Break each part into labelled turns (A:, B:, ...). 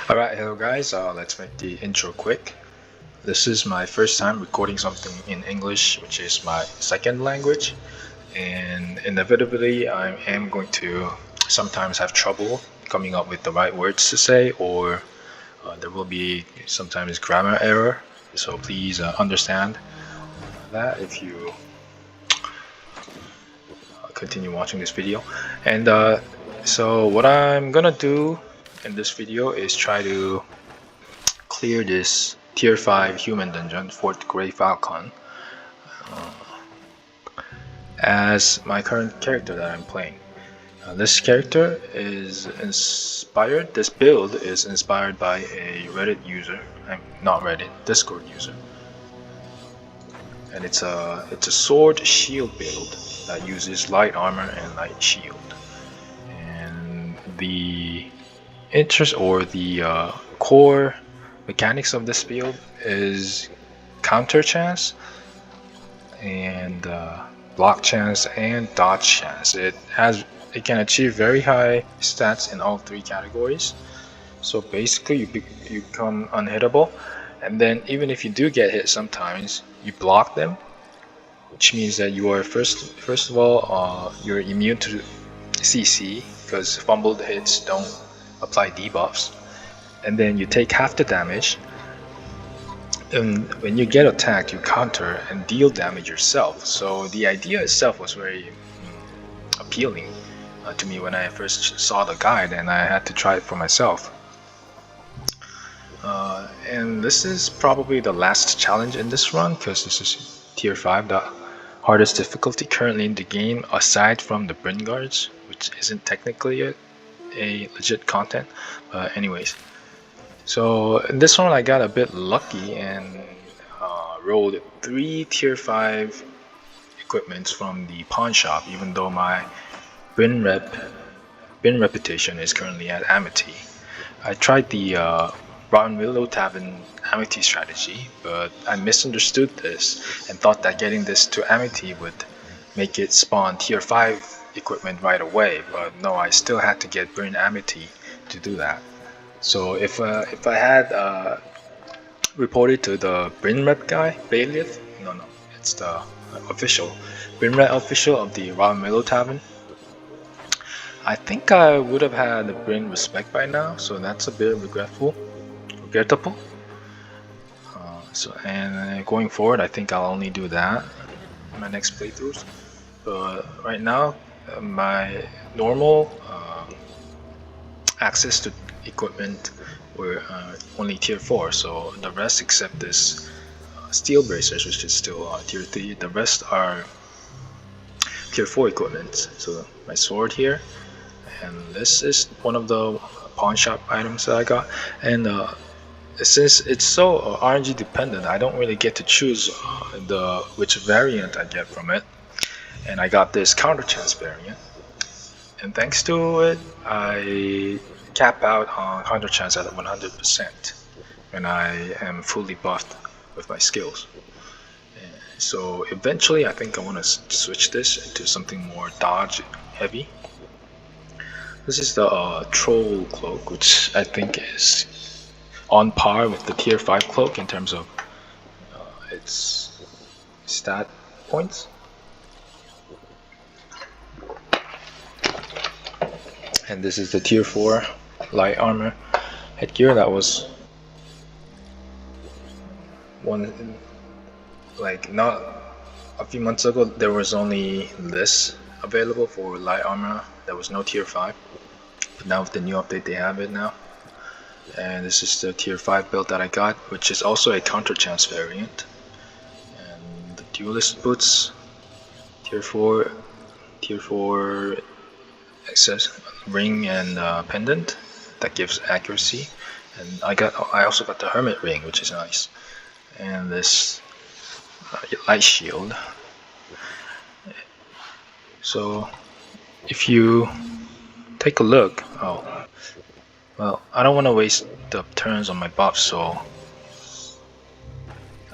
A: Alright, hello guys, let's make the intro quick. This is my first time recording something in English, which is my second language, and inevitably I am going to sometimes have trouble coming up with the right words to say, or there will be sometimes grammar error, so please understand that if you continue watching this video. And so what I'm gonna do in this video is try to clear this tier 5 human dungeon, 4th Grey Falcon, as my current character that I'm playing. This character is inspired, this build is inspired by a Reddit user, not Reddit, Discord user. And it's a sword shield build that uses light armor and light shield. And the interest or the core mechanics of this build is counter chance and block chance and dodge chance. It can achieve very high stats in all three categories. So basically you become unhittable, and then even if you do get hit sometimes, you block them, which means that you are first of all you're immune to CC because fumbled hits don't apply debuffs, and then you take half the damage, and when you get attacked you counter and deal damage yourself. So the idea itself was very appealing to me when I first saw the guide, and I had to try it for myself. And this is probably the last challenge in this run because this is tier 5, the hardest difficulty currently in the game aside from the Bryn Guards, which isn't technically a legit content, but anyways. So in this one I got a bit lucky and rolled 3 tier 5 equipments from the pawn shop, even though my Bryn reputation is currently at Amity. I tried the Rotten Willow Tavern Amity strategy, but I misunderstood this and thought that getting this to Amity would make it spawn tier 5 equipment right away, but no, I still had to get Bryn Amity to do that. So if I had reported to the Bryn Rep guy, Bailiff, no, it's the official, Bryn Rep official of the Rotten Willow Tavern, I think I would have had the Bryn respect by now, so that's a bit regrettable. And going forward, I think I'll only do that in my next playthroughs. But right now, my normal access to equipment were only tier 4, so the rest except this steel bracers, which is still tier 3, the rest are tier 4 equipment. So my sword here, and this is one of the pawn shop items that I got, and since it's so RNG dependent, I don't really get to choose which variant I get from it, and I got this counter chance variant, and thanks to it I cap out on counter chance at 100% when I am fully buffed with my skills. So eventually I think I want to switch this into something more dodge heavy. This is the troll cloak, which I think is on par with the tier 5 cloak in terms of its stat points. And this is the tier 4 light armor headgear that was not a few months ago. There was only this available for light armor. There was no tier 5, but now with the new update they have it now. And this is the tier 5 build that I got, which is also a counter chance variant. And the duelist boots, tier 4 access ring and pendant that gives accuracy. And I also got the hermit ring, which is nice. And this light shield. So if you take a look, well, I don't want to waste the turns on my buff, so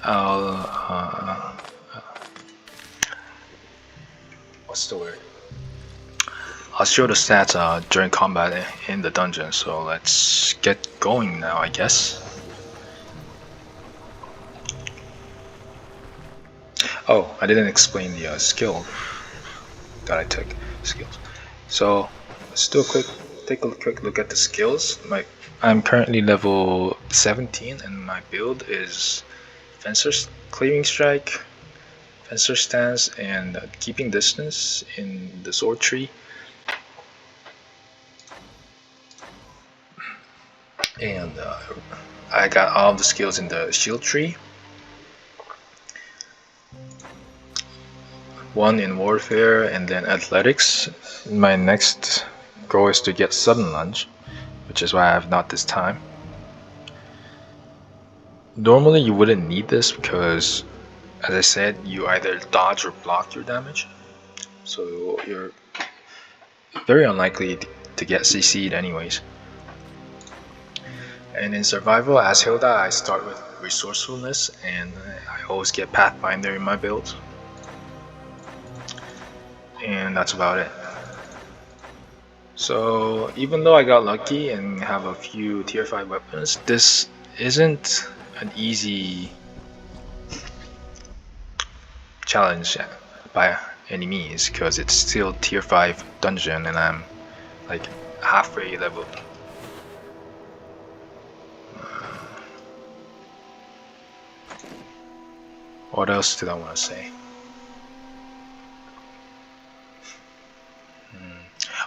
A: I'll what's the word? I'll show the stats during combat in the dungeon, so let's get going now, I guess. Oh, I didn't explain the skill that I took. Skills. So let's take a quick look at the skills. I'm currently level 17, and my build is Fencer's Clearing Strike, Fencer Stance, and Keeping Distance in the Sword Tree. And I got all the skills in the Shield Tree. One in Warfare, and then Athletics. My next goal is to get Sudden Lunge, which is why I have not this time. Normally you wouldn't need this because, as I said, you either dodge or block your damage, so you're very unlikely to get CC'd anyways. And in survival, as Hilda, I start with Resourcefulness, and I always get Pathfinder in my build. And that's about it. So even though I got lucky and have a few tier 5 weapons, this isn't an easy challenge by any means, because it's still tier 5 dungeon and I'm like halfway leveled. What else did I want to say?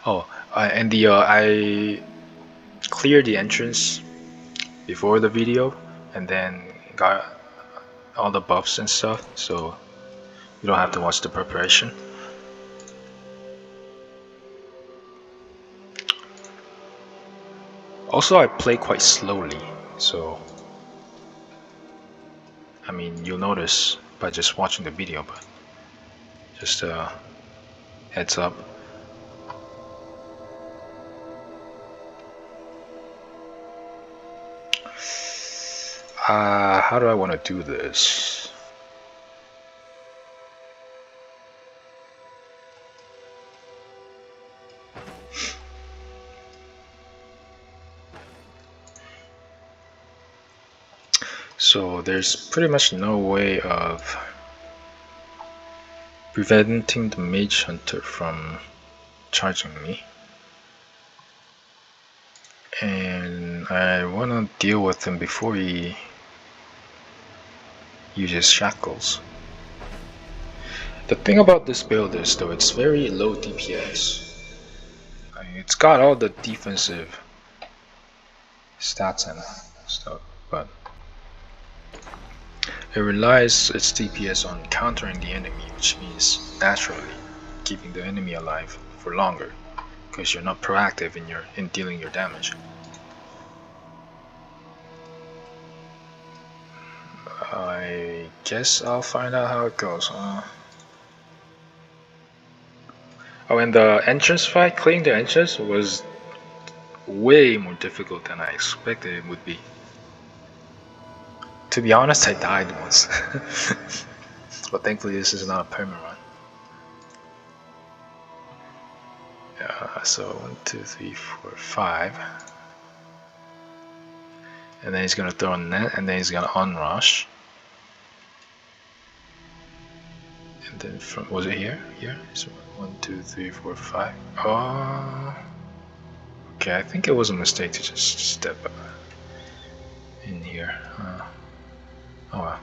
A: Oh, and I cleared the entrance before the video and then got all the buffs and stuff, so you don't have to watch the preparation. Also, I play quite slowly, so I mean you'll notice by just watching the video, but just heads up. How do I want to do this? So there's pretty much no way of preventing the Mage Hunter from charging me. And I want to deal with him before he uses shackles. The thing about this build is, though, it's very low DPS. I mean, it's got all the defensive stats and stuff, but it relies its DPS on countering the enemy, which means naturally keeping the enemy alive for longer, because you're not proactive in dealing your damage. I guess I'll find out how it goes. Oh, and the entrance fight, clearing the entrance, was way more difficult than I expected it would be. To be honest, I died once. But thankfully this is not a permanent run. Yeah, so 1, 2, 3, 4, 5. And then he's gonna throw a net, and then he's gonna unrush. And then from, was it here? Here? So 1, 2, 3, 4, 5. Oh, okay, I think it was a mistake to just step in here. Oh well.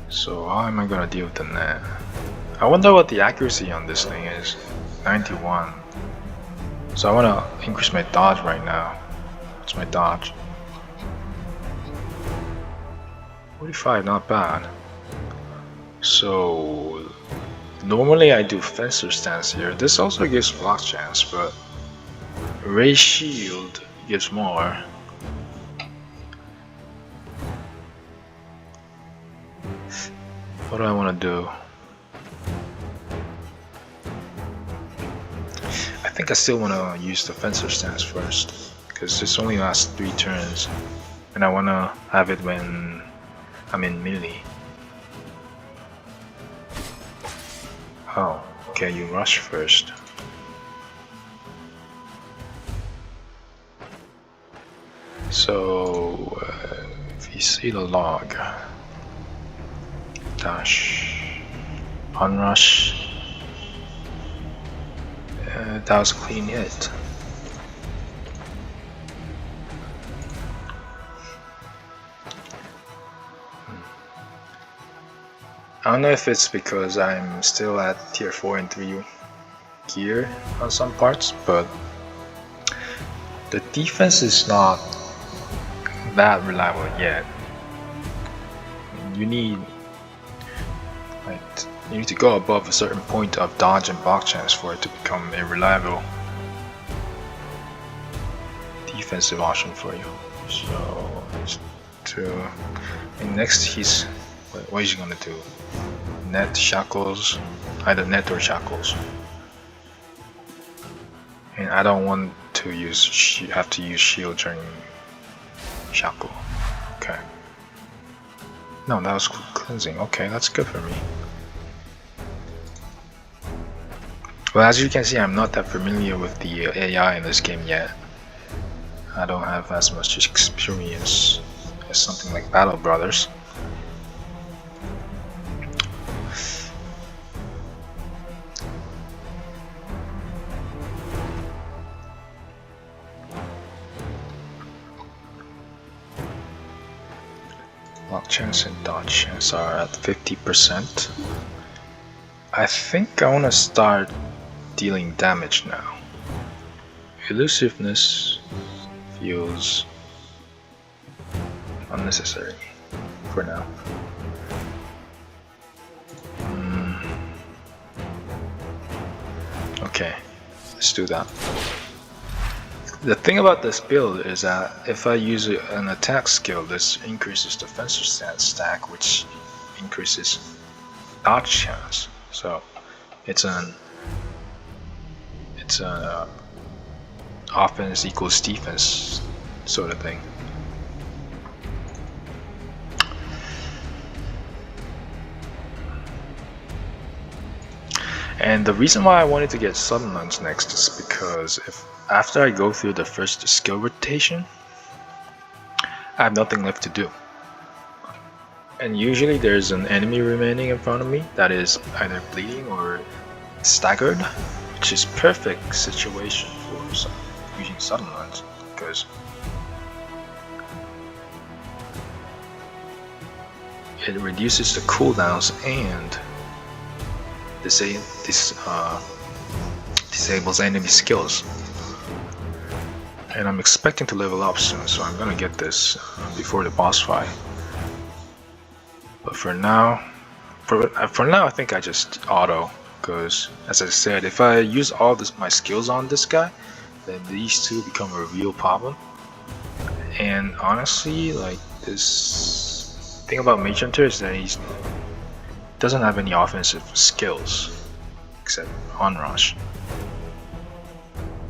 A: So how am I gonna deal with the net? I wonder what the accuracy on this thing is. 91. So I wanna increase my dodge right now. What's my dodge? 45, not bad. So normally I do Fencer Stance here. This also gives block chance, but Ray Shield gives more. What do I want to do? I think I still want to use the Fencer Stance first, because this only lasts 3 turns, and I want to have it when I'm in melee. Oh, okay, you rush first. So, if you see the log, dash, unrush, that was a clean hit. I don't know if it's because I'm still at tier 4 and 3 gear on some parts, but the defense is not that reliable yet. You need to go above a certain point of dodge and block chance for it to become a reliable defensive option for you. So next he's what is he gonna do? Net, shackles, either net or shackles. And I don't want to have to use shield during shackle. Okay. No, that was cleansing. Okay, that's good for me. Well, as you can see, I'm not that familiar with the AI in this game yet. I don't have as much experience as something like Battle Brothers. Block chance and dodge chance are at 50%. I think I want to start dealing damage now. Elusiveness feels unnecessary for now. Okay, let's do that. The thing about this build is that if I use an attack skill, this increases defensive stack, which increases dodge chance. So it's an offense equals defense sort of thing. And the reason why I wanted to get sudden lunge next is because after I go through the first skill rotation, I have nothing left to do. And usually there's an enemy remaining in front of me that is either bleeding or staggered, which is perfect situation for using sudden lunge, because it reduces the cooldowns and disables enemy skills. And I'm expecting to level up soon, so I'm gonna get this before the boss fight. But for now I think I just auto, because as I said, if I use all my skills on this guy, then these two become a real problem. And honestly, like, this thing about Mage Hunter is that he doesn't have any offensive skills except onrush.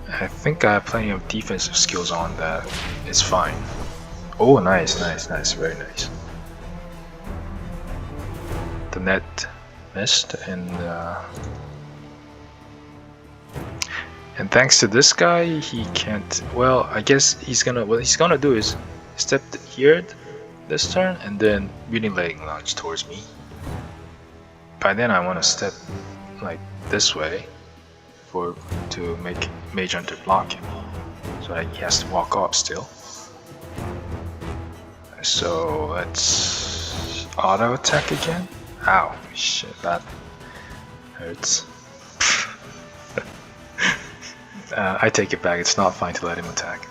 A: I think I have plenty of defensive skills on that. It's fine. Oh, nice, very nice. The net missed, and thanks to this guy, he can't. Well, I guess what he's gonna do is step here this turn, and then mutilating launch towards me. By then, I want to step like this way to make Mage Hunter block him, so that he has to walk up still. So let's auto attack again. Ow, shit, that hurts. I take it back, it's not fine to let him attack.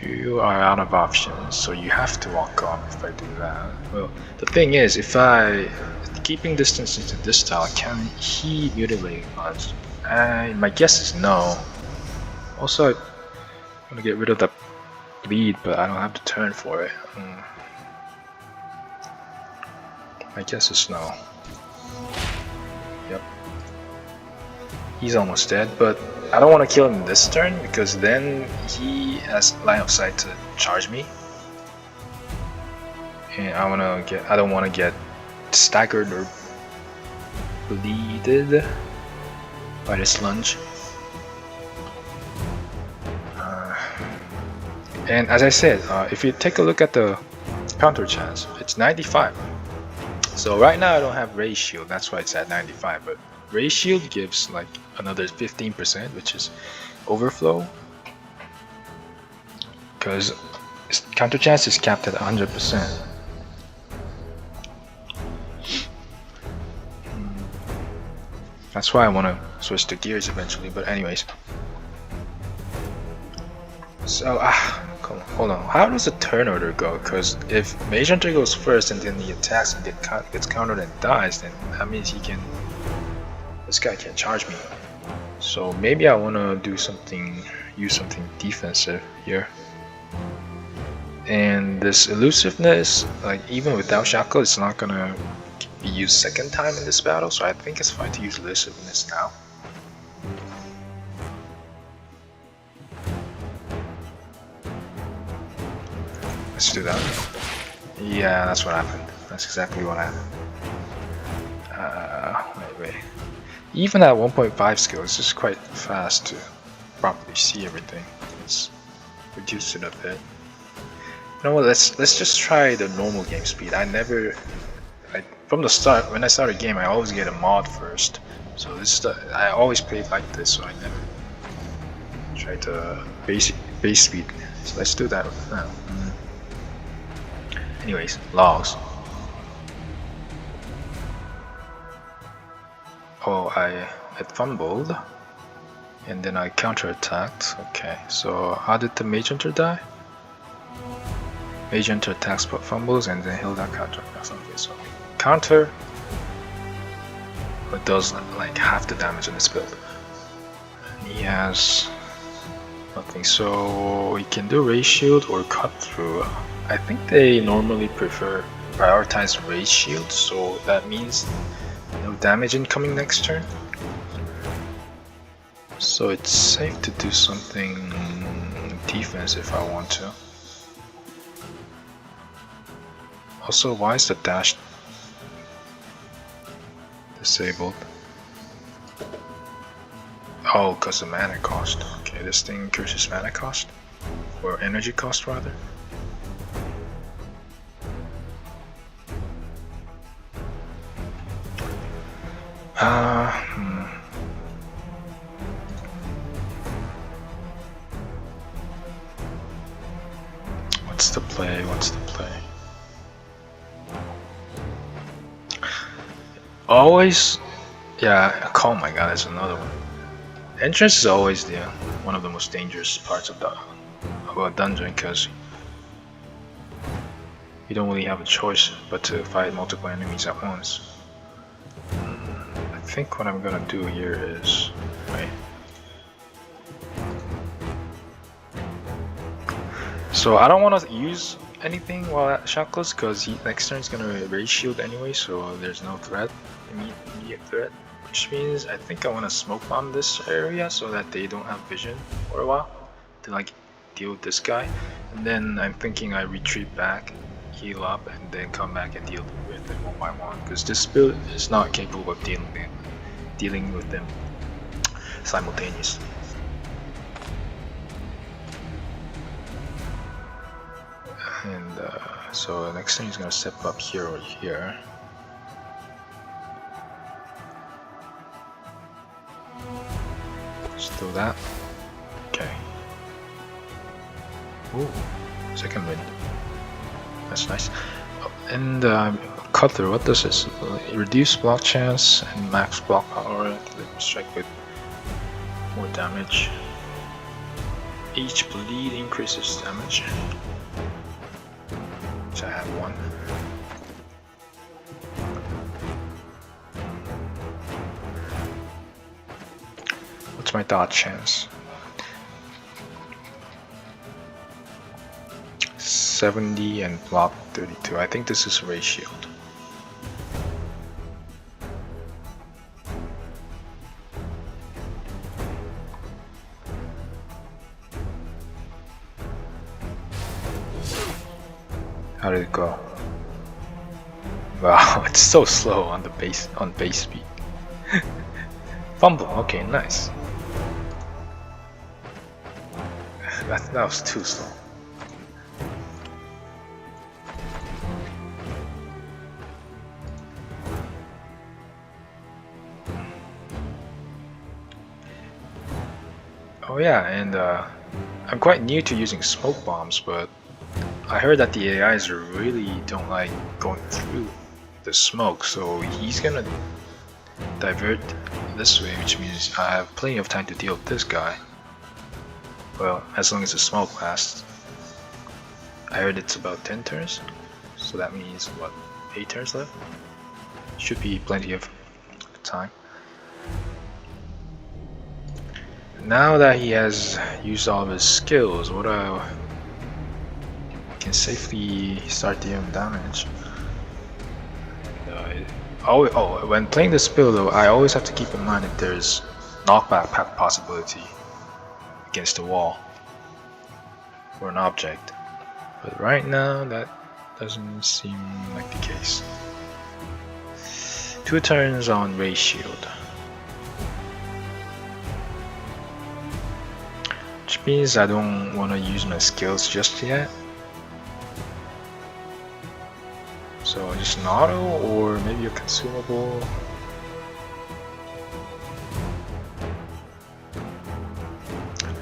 A: You are out of options, so you have to walk up if I do that. Well, the thing is, if keeping distance into this style, can he mutilate us? My guess is no. Also, I want to get rid of the bleed, but I don't have to turn for it. My guess is no. Yep. He's almost dead, but I don't want to kill him this turn, because then he has line of sight to charge me. and I don't wanna get staggered or bleeded by this lunge. And as I said, if you take a look at the counter chance, it's 95. So right now I don't have Ray Shield, that's why it's at 95. But Ray Shield gives like another 15%, which is overflow. Because counter chance is capped at 100%. That's why I want to switch to gears eventually, but anyways. So, come on, hold on. How does the turn order go? Because if Mage Hunter goes first and then he attacks and gets countered and dies, then that means this guy can't charge me. So maybe I want to use something defensive here. And this elusiveness, like even without shackle, it's not gonna be used second time in this battle, so I think it's fine to use elusiveness now. Let's do that. Yeah, that's what happened. That's exactly what happened. Wait. Even at 1.5 skill, it's just quite fast to properly see everything. Let's reduce it a bit. You know what? Let's just try the normal game speed. From the start, when I start a game, I always get a mod first. So I always play it like this, so I never try to base speed. So let's do that now. Anyways, logs. Oh, I fumbled, and then I counterattacked. Okay, so how did the Mage Hunter die? Mage Hunter attacks but fumbles, and then Hilda counterattacks. Okay, so counter, but does like half the damage in this build. And he has nothing, so he can do Ray Shield or Cut Through. I think they normally prioritize Ray Shield, so that means no damage incoming next turn. So it's safe to do something defense if I want to. Also, why is the dash disabled? Oh, because of mana cost. Okay, this thing increases mana cost, or energy cost rather. What's the play? Always, yeah. Oh my god, that's another one. Entrance is always one of the most dangerous parts of a dungeon, because you don't really have a choice but to fight multiple enemies at once. I think what I'm gonna do here is so I don't want to use anything while at Shackles, because next turn is gonna Ray Shield anyway, so there's no immediate threat. Which means I think I want to smoke bomb this area so that they don't have vision for a while to like deal with this guy. And then I'm thinking I retreat back, heal up, and then come back and deal with them one by one, because this build is not capable of dealing with them simultaneously. And so the next thing is gonna step up here or here. Let's do that. Okay. Ooh, second wind. That's nice. Oh, and Cut Through, what does this? Reduce block chance and max block power. Strike with more damage. Each bleed increases damage. So I have one. What's my dodge chance? 70 and block 32. I think this is Ray Shield. How did it go? Wow, it's so slow on the base speed. Fumble, okay, nice. That was too slow. Oh yeah, and I'm quite new to using smoke bombs, but I heard that the AIs really don't like going through the smoke, so he's gonna divert this way, which means I have plenty of time to deal with this guy. Well, as long as the smoke lasts. I heard it's about 10 turns, so that means what, 8 turns left? Should be plenty of time. Now that he has used all of his skills, what I can safely start dealing damage. When playing this build though, I always have to keep in mind that there's knockback possibility against the wall or an object. But right now, that doesn't seem like the case. 2 turns on Ray Shield. Which means I don't want to use my skills just yet. So just an auto or maybe a consumable.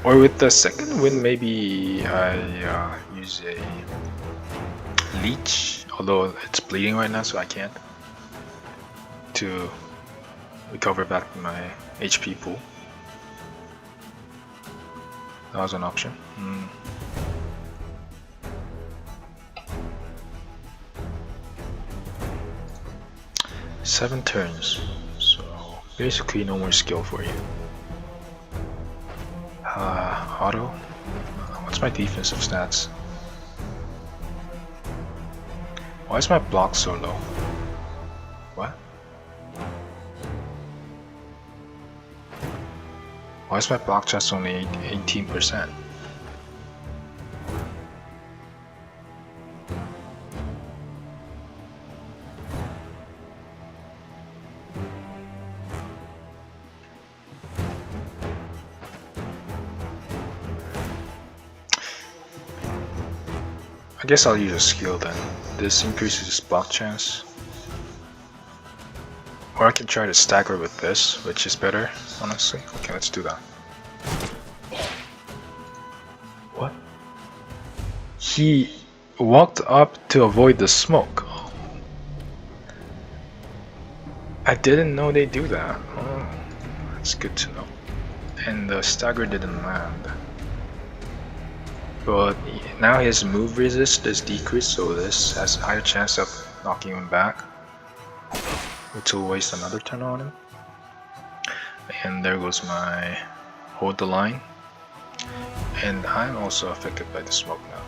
A: Or with the second win, maybe I use a leech, although it's bleeding right now, so I can't, to recover back my HP pool. That was an option. 7 turns, so basically no more skill for you. Auto. What's my defensive stats? Why is my block so low? What? Why is my block just only 18%? I guess I'll use a skill then. This increases his block chance. Or I can try to stagger with this, which is better, honestly. Okay, let's do that. What? He walked up to avoid the smoke. I didn't know they do that. Oh, that's good to know. And the stagger didn't land. But now his move resist is decreased, so this has a higher chance of knocking him back, which will waste another turn on him. And there goes my hold the line. And I'm also affected by the smoke now.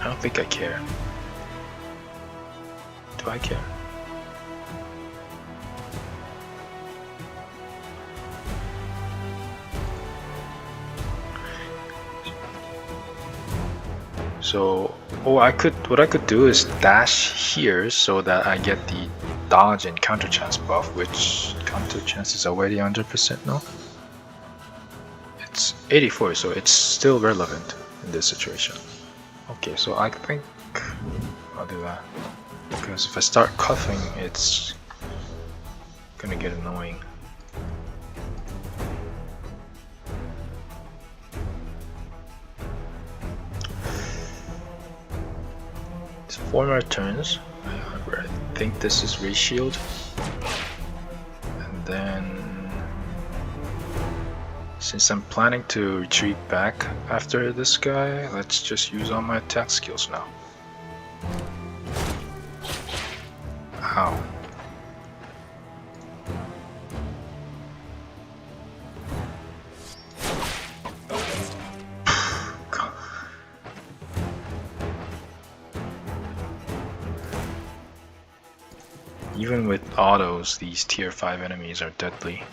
A: I don't think I care. Do I care? So, what I could do is dash here so that I get the dodge and counter chance buff, which counter chance is already 100% now. It's 84, so it's still relevant in this situation. Okay, so I think I'll do that, because if I start coughing, it's gonna get annoying. It's 4 more turns. I think this is Ray Shield, and then since I'm planning to retreat back after this guy, let's just use all my attack skills now. Ow. Even with autos, these tier 5 enemies are deadly.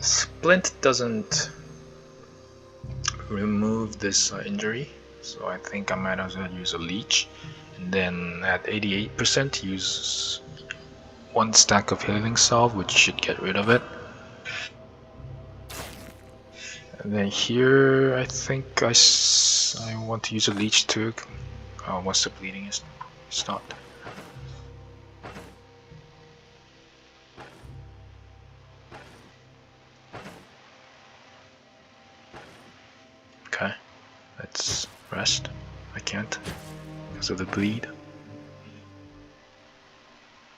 A: Splint doesn't remove this injury, so I think I might as well use a leech, and then at 88% use one stack of healing salve, which should get rid of it. And then here I think I want to use a leech too once the bleeding is stopped. Okay, let's rest. I can't because of the bleed.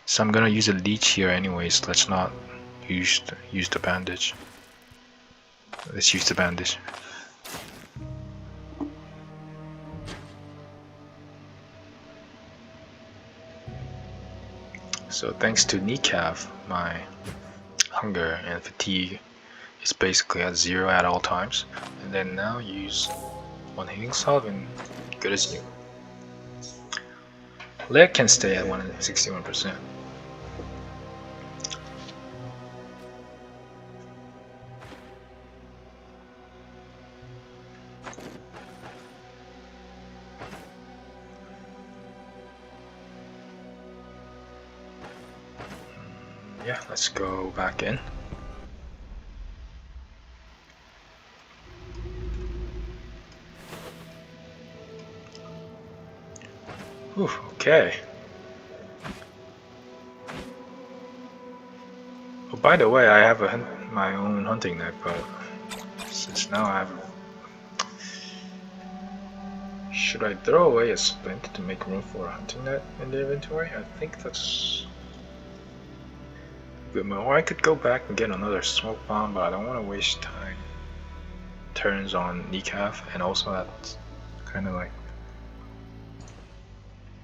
A: So I'm gonna use a leech here anyways. Let's not use the bandage. Let's use the bandage. So thanks to kneecap, my hunger and fatigue is basically at 0 at all times. And then now use one healing salve and good as new. Leg can stay at 161%. Yeah, let's go back in. Whew, okay. Oh, by the way, I have my own hunting knife, but since now I have. Should I throw away a splint to make room for a hunting net in the inventory? I think that's good. Or I could go back and get another smoke bomb, but I don't want to waste time. Turns on kneecap, and also that's kind of like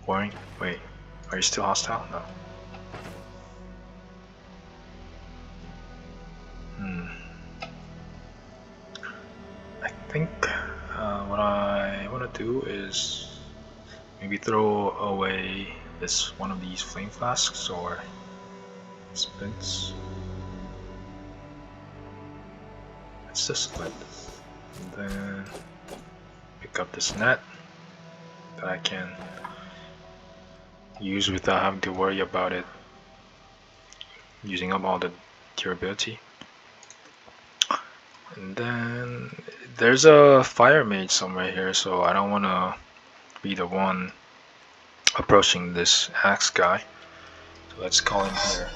A: boring. Wait, are you still hostile? No. I think what I want to do is maybe throw away one of these flame flasks or splints. It's the splint. And then pick up this net that I can use without having to worry about it using up all the durability. And then there's a fire mage somewhere here, so I don't want to be the one approaching this axe guy. So let's call him here.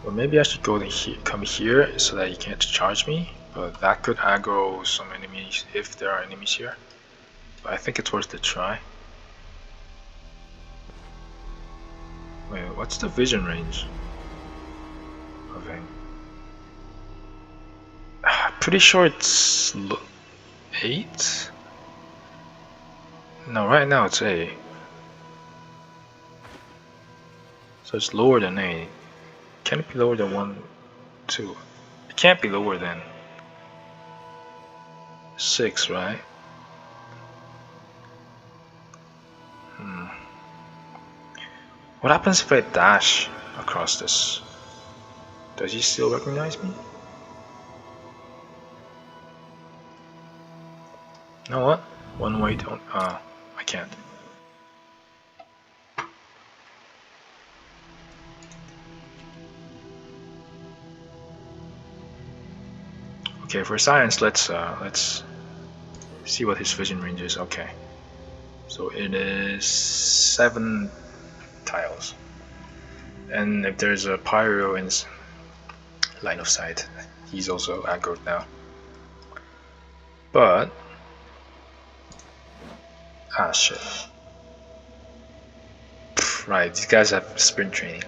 A: Or maybe I should come here so that he can't charge me, but that could aggro some enemies if there are enemies here. But I think it's worth a try. Wait, what's the vision range of him? Pretty sure it's 8? No, right now it's 8. So it's lower than 8. Can it be lower than 1, 2? It can't be lower than 6, right? What happens if I dash across this? Does he still recognize me? You know what? One way don't. I can't. Okay, for science, let's see what his vision range is. Okay, so it is 7 tiles, and if there's a pyro in line of sight, he's also aggroed now. But shit. Right, these guys have sprint training.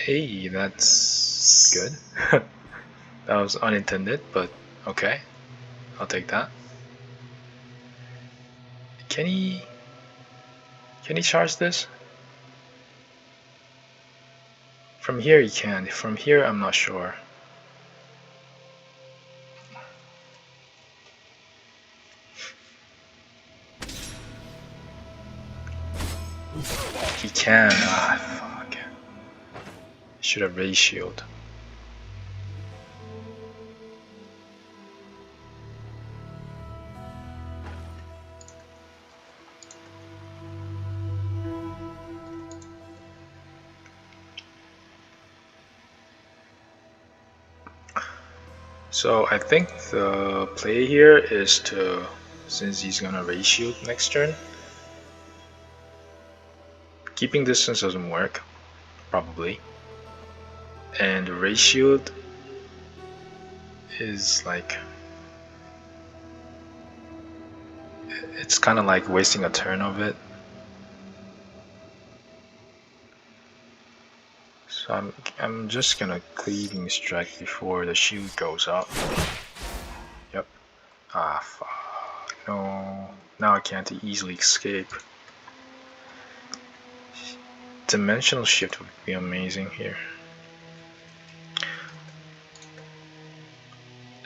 A: Hey, that's good. That was unintended, but okay. I'll take that. Can he charge this? From here he can. From here I'm not sure. He can. Ah, fuck. Should have raised shield. So I think the play here is to, since he's gonna raise shield next turn, keeping distance doesn't work, probably. And the raise shield is like, it's kind of like wasting a turn of it. So I'm just gonna cleaving strike before the shield goes up. Yep. Ah, fuck. No. Now I can't easily escape. Dimensional shift would be amazing here.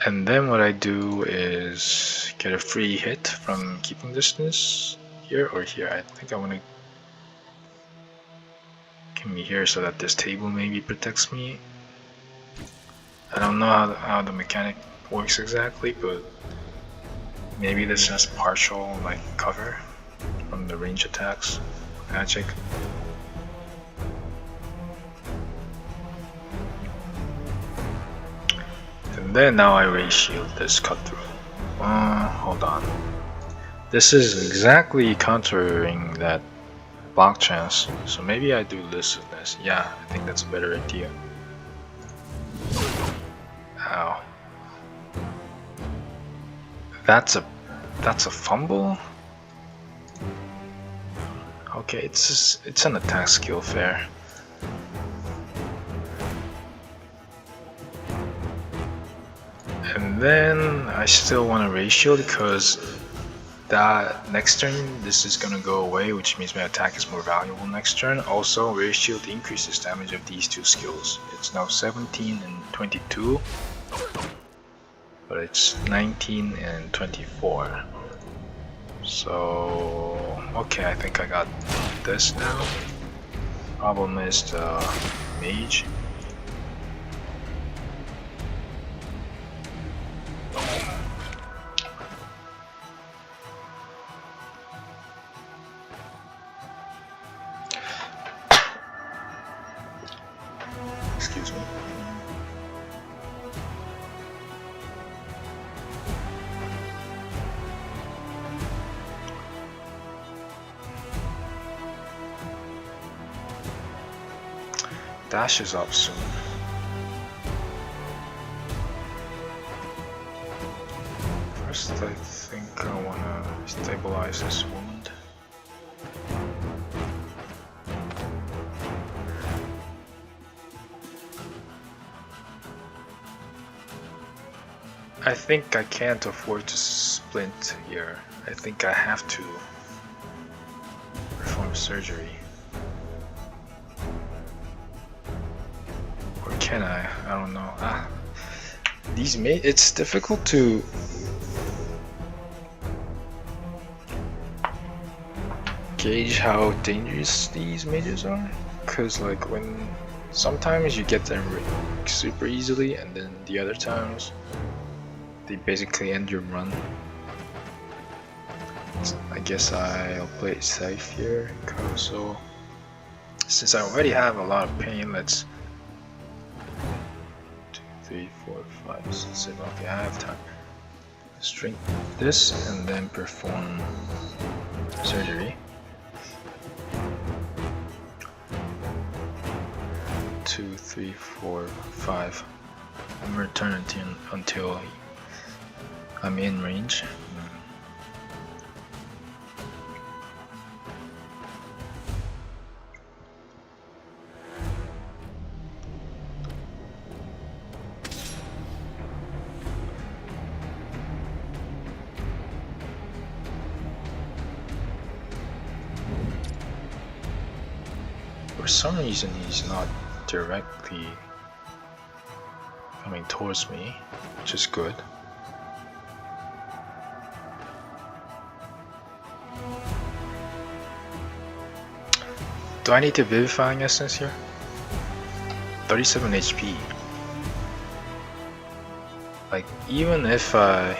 A: And then what I do is get a free hit from keeping distance here or here. I think I want to get me here so that this table maybe protects me. I don't know how the mechanic works exactly, but maybe this has partial like cover from the range attacks magic. And then now I raise shield this cut through. Hold on. This is exactly countering that block chance, so maybe I do this with this. Yeah, I think that's a better idea. Ow. That's a fumble? Okay, it's an attack skill fair. And then I still want to raise shield because that next turn this is gonna go away, which means my attack is more valuable next turn. Also, raise shield increases damage of these two skills. It's now 17 and 22, but it's 19 and 24. So okay, I think I got this now. Problem is the mage. Excuse me. Dash is up soon. First, I think I wanna stabilize this wound. I think I can't afford to splint here. I think I have to perform surgery. Or can I? I don't know. It's difficult to gauge how dangerous these mages are, cause like when sometimes you get them super easily, and then the other times they basically end your run. So I guess I'll play it safe here. So since I already have a lot of pain, let's 2, 3, 4, 5, 6, 7. Okay, I have time. Let's drink this and then perform surgery. 2, 3, 4, 5. I'm returning until I'm in range. For some reason he's not directly coming towards me, which is good. Do I need to Vivifying Essence here? 37 HP. Like, even if I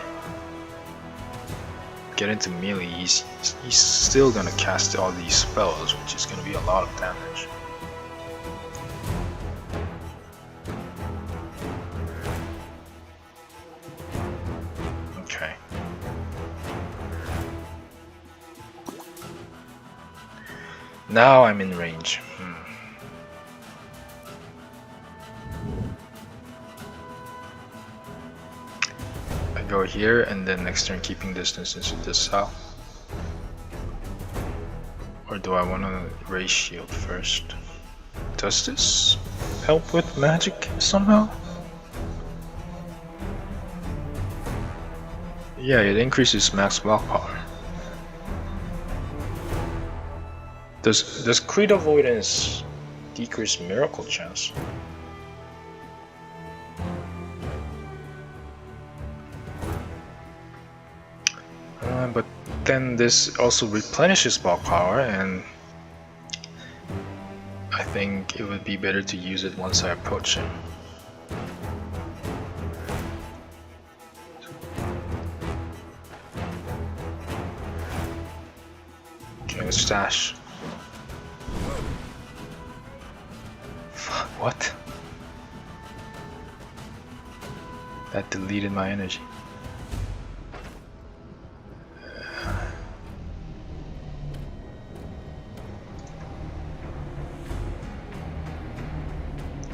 A: get into melee, he's still gonna cast all these spells, which is gonna be a lot of damage. Okay. Now I'm in range. I go here and then next turn keeping distance into this cell. Or do I want to raise shield first? Does this help with magic somehow? Yeah, it increases max block power. Does crit avoidance decrease miracle chance? But then this also replenishes block power, and I think it would be better to use it once I approach him. Okay, let's stash. What? That deleted my energy.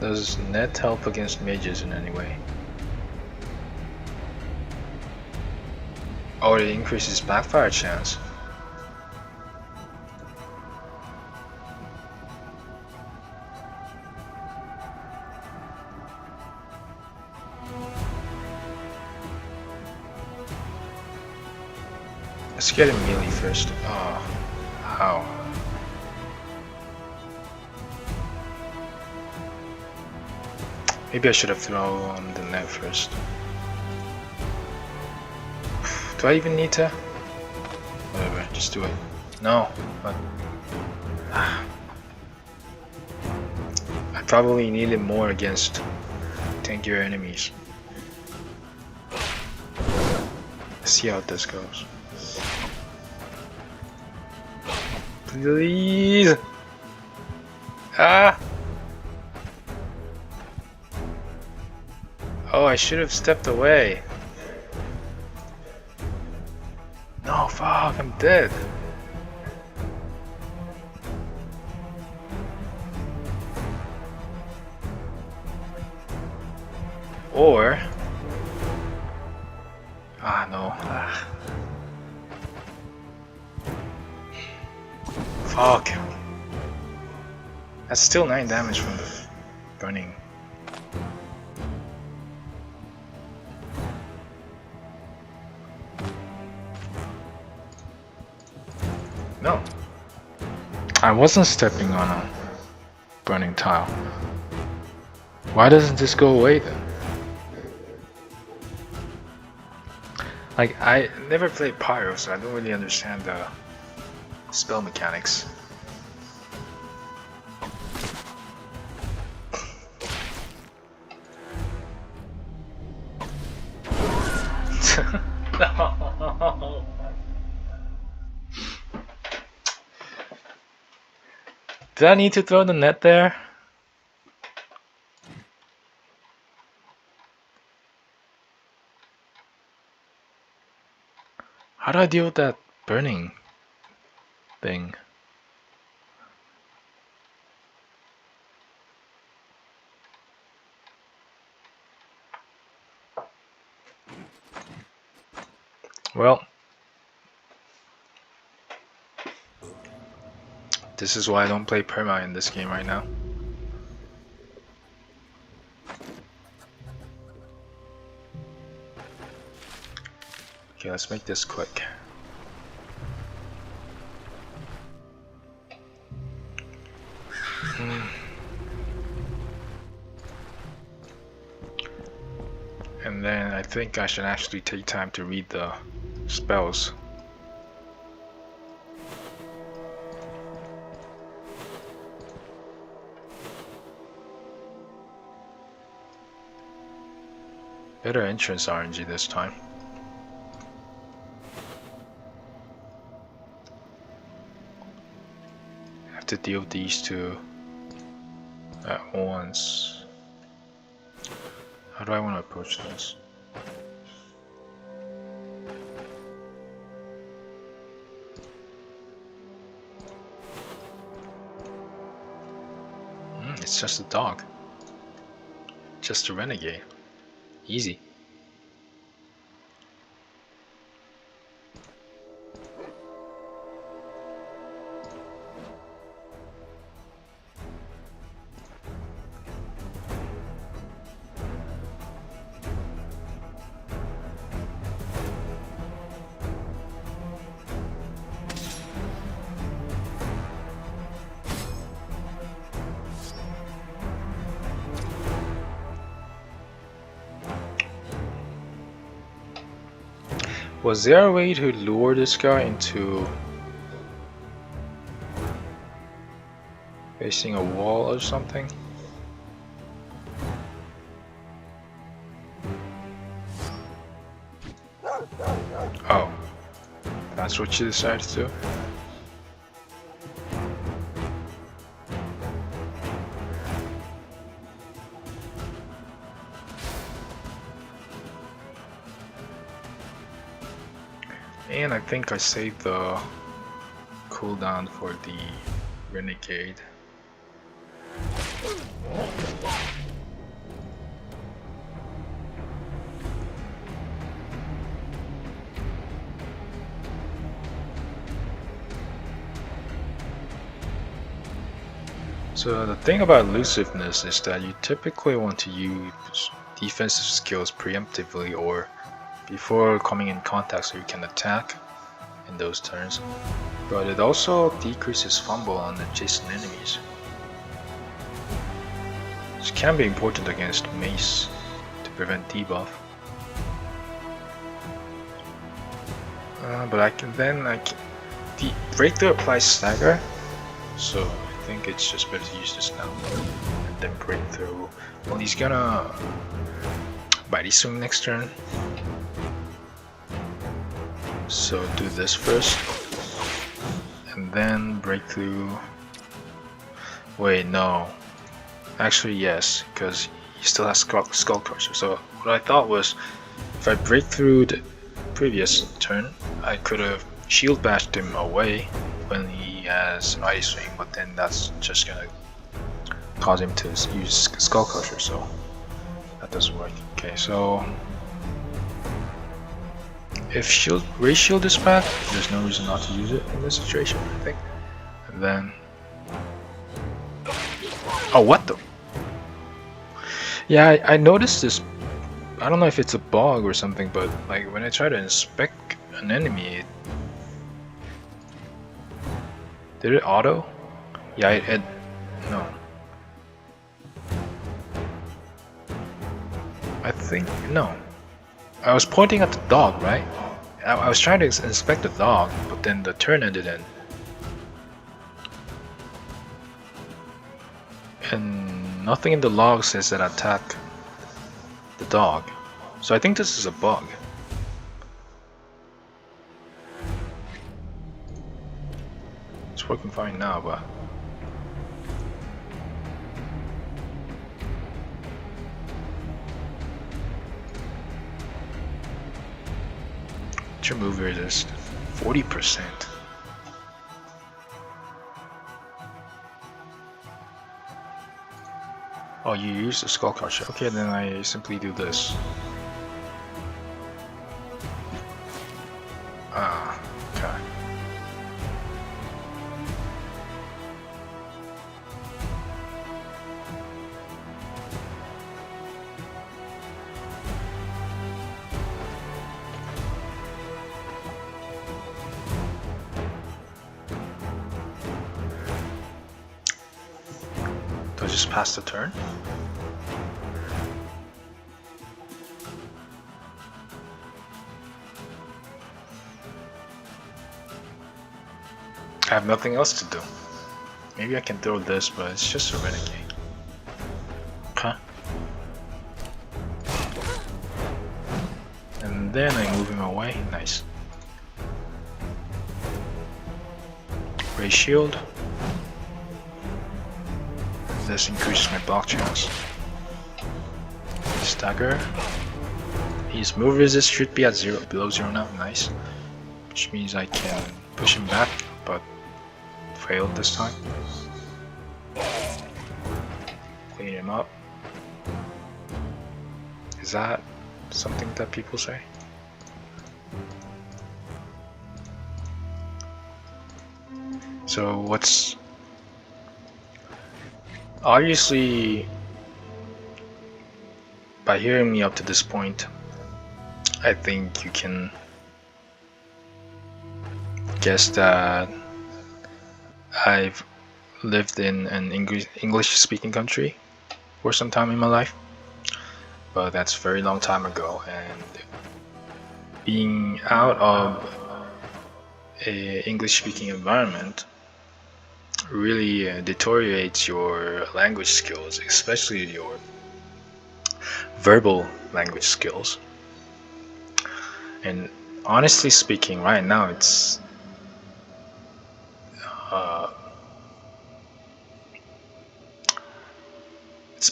A: Does net help against mages in any way? Oh, it increases backfire chance. Let's get a melee first. Oh, how? Maybe I should have thrown the net first. Do I even need to? Whatever, just do it. No, but I probably need it more against tankier enemies. Let's see how this goes. Please! Ah! Oh, I should have stepped away. No, fuck, I'm dead. Or... Ah, no. Ah. Fuck. That's still 9 damage from the burning. No. I wasn't stepping on a burning tile. Why doesn't this go away then? Like, I never played Pyro, so I don't really understand the spell mechanics. No. Did I need to throw the net there? How do I deal with that burning thing? Well, this is why I don't play perma in this game right now. Okay, let's make this quick. And then I think I should actually take time to read the spells. Better entrance RNG this time. Have to deal with these two at once. How do I want to approach this? It's just a dog. Just a renegade. Easy. Was there a way to lure this guy into facing a wall or something? Oh, that's what you decided to do? And I think I saved the cooldown for the renegade. So the thing about elusiveness is that you typically want to use defensive skills preemptively or before coming in contact so you can attack in those turns, but it also decreases fumble on adjacent enemies, which can be important against mace to prevent debuff. But the breakthrough applies stagger, so I think it's just better to use this now and then breakthrough. Well, he's gonna body swing next turn. So do this first, and then breakthrough. Wait, no. Actually, yes, because he still has Skull Crusher. So what I thought was, if I break through the previous turn, I could have shield bashed him away when he has Mighty Swing, but then that's just gonna cause him to use Skull Crusher, so that doesn't work. Okay, so if Ray Shield is back, there's no reason not to use it in this situation, I think. And then... Oh, what the? Yeah, I noticed this. I don't know if it's a bug or something, but like when I try to inspect an enemy, did it auto? Yeah, it no. I think, no. I was pointing at the dog, right? I was trying to inspect the dog, but then the turn ended in. And nothing in the log says that I attack the dog. So I think this is a bug. It's working fine now, but... What's your move resist? 40%. Oh, you use the Skull Crusher. Okay, then I simply do this. Ah, okay. Do I just pass the turn? I have nothing else to do. Maybe I can throw this, but it's just a renegade. Okay. And then I move him away. Nice. Ray shield. This increases my block chance. Stagger. His move resist should be at below 0 now. Nice. Which means I can push him back, but failed this time. Clean him up. Is that something that people say? So what's obviously, by hearing me up to this point, I think you can guess that I've lived in an English-speaking country for some time in my life, but that's a very long time ago, and being out of an English-speaking environment really deteriorates your language skills, especially your verbal language skills. And honestly speaking, right now it's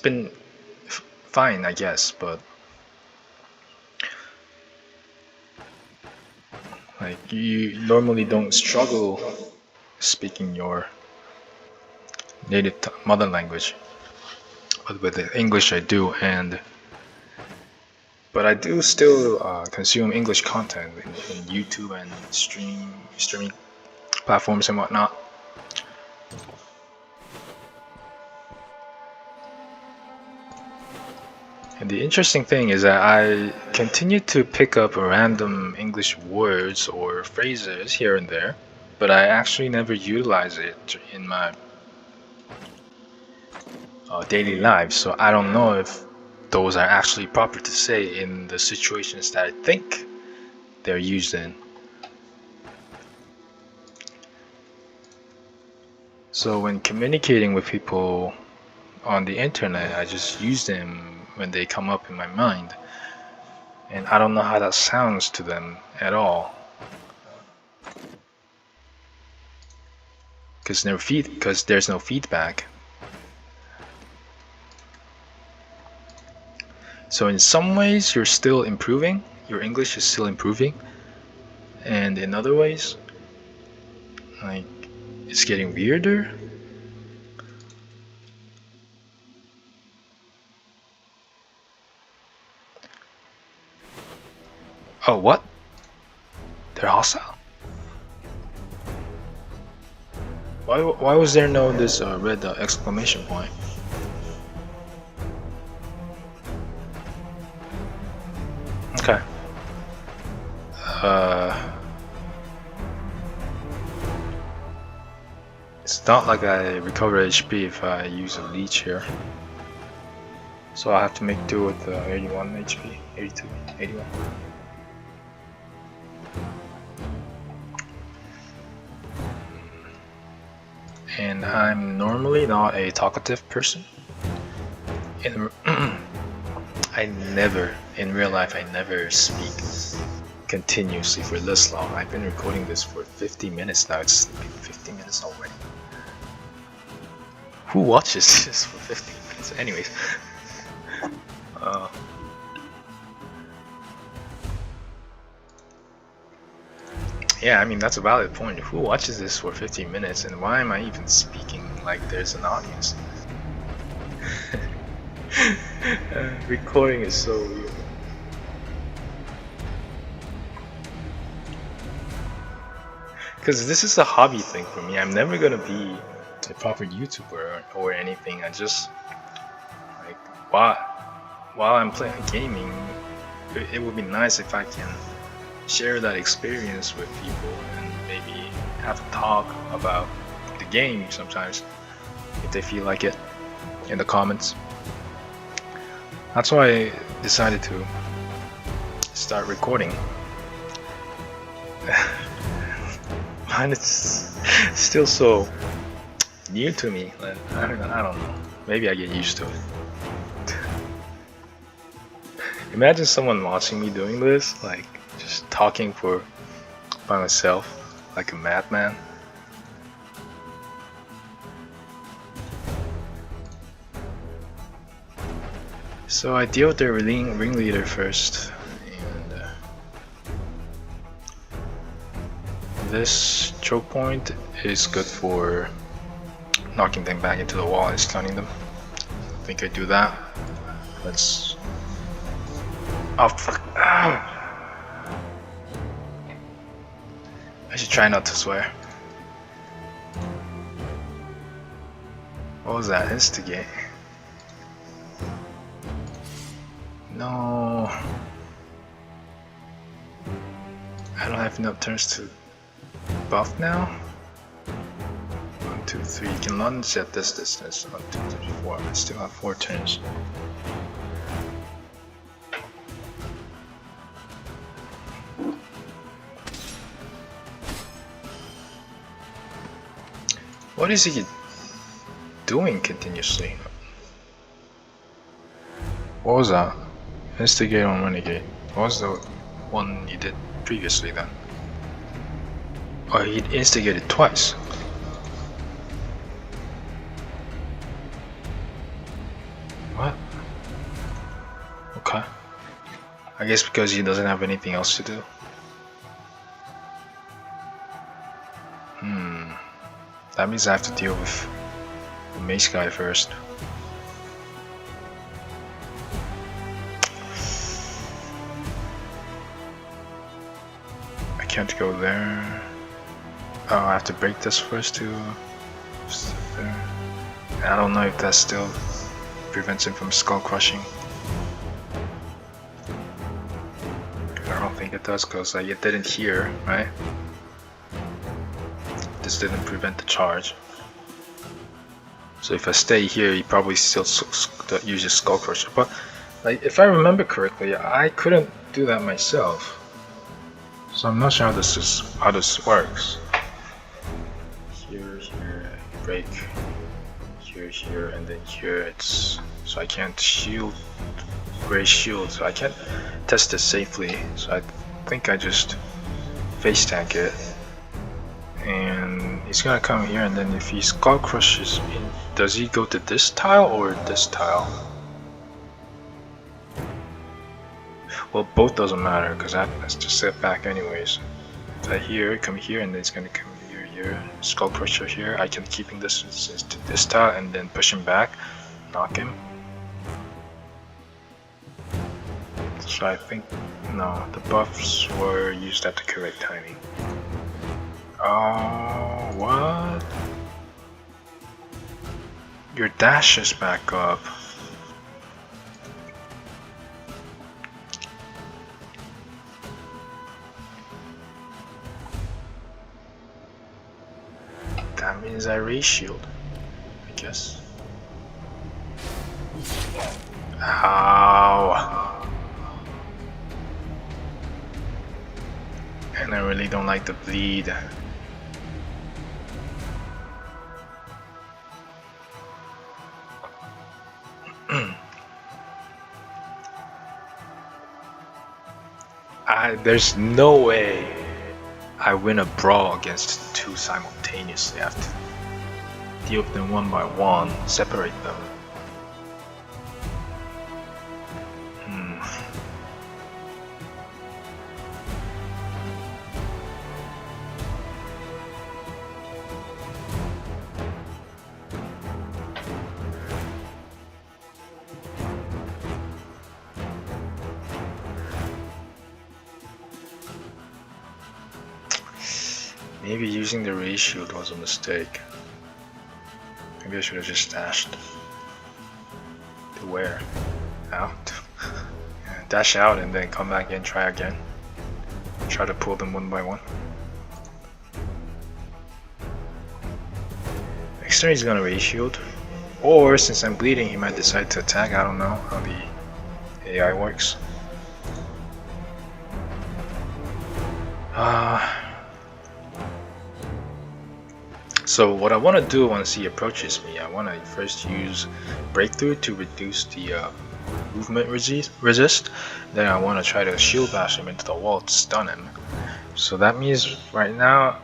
A: been fine, I guess, but like you normally don't struggle speaking your native mother language, but with the English I do, but I do still consume English content in YouTube and streaming platforms and whatnot. And the interesting thing is that I continue to pick up random English words or phrases here and there, but I actually never utilize it in my daily life, so I don't know if those are actually proper to say in the situations that I think they're used in. So when communicating with people on the internet, I just use them when they come up in my mind, and I don't know how that sounds to them at all, because there's no feedback. So in some ways you're still improving, your English is still improving, and in other ways, like, it's getting weirder. Oh, what? They're hostile? Why was there no this red exclamation point? Okay. It's not like I recover HP if I use a leech here. So I have to make do with 81 HP, 82, 81. And I'm normally not a talkative person. In real life, I never speak continuously for this long. I've been recording this for 50 minutes now. It's been 50 minutes already. Who watches this for 15 minutes? Anyways. Yeah, I mean, that's a valid point. Who watches this for 15 minutes, and why am I even speaking like there's an audience? Recording is so weird. Because this is a hobby thing for me. I'm never gonna be a proper YouTuber or anything. I just, like, while I'm playing gaming, it would be nice if I can share that experience with people and maybe have a talk about the game sometimes if they feel like it in the comments. That's why I decided to start recording. And it's still so new to me. I don't know. Maybe I get used to it. Imagine someone watching me doing this, like just talking by myself, like a madman. So I deal with the ringleader first, and this choke point is good for knocking them back into the wall and stunning them. I think I do that. Let's. Oh fuck! Ow. I should try not to swear. What was that? Instigate. No. I don't have enough turns to buff now. 1, 2, 3. You can lunge at this distance. 1, 2, 3, 4. I still have 4 turns. What is he doing continuously? What was that? Instigate on Renegade. What was the one you did previously then? Oh, he instigated twice. What? Okay. I guess because he doesn't have anything else to do. That means I have to deal with the mace guy first. I can't go there. Oh, I have to break this first to step there. I don't know if that still prevents him from skull crushing. I don't think it does because it didn't hear, right? This didn't prevent the charge. So if I stay here, he probably still uses skull crusher. But like, if I remember correctly, I couldn't do that myself. So I'm not sure how this works. Here, break. Here, and then here. It's so I can't shield, raise shield. So I can't test this safely. So I think I just face tank it. And he's gonna come here, and then if he skull crushes in, does he go to this tile or this tile? Well, both doesn't matter because that's just set back anyways. If I come here, and then he's gonna come here, skull crusher here. I can keeping distance to this tile and then push him back, knock him. So I think no, the buffs were used at the correct timing. Oh, what? Your dash is back up. That means I raise shield, I guess. Ow. And I really don't like the bleed. There's no way I win a brawl against two simultaneously. I have to deal with them one by one, separate them. Maybe using the ray shield was a mistake. Maybe I should have just dashed. To where? Out? Dash out and then come back in, try again. Try to pull them one by one. Next turn he's gonna ray shield. Or since I'm bleeding, he might decide to attack. I don't know how the AI works. So what I want to do once he approaches me, I want to first use breakthrough to reduce the movement resist, then I want to try to shield bash him into the wall to stun him. So that means right now,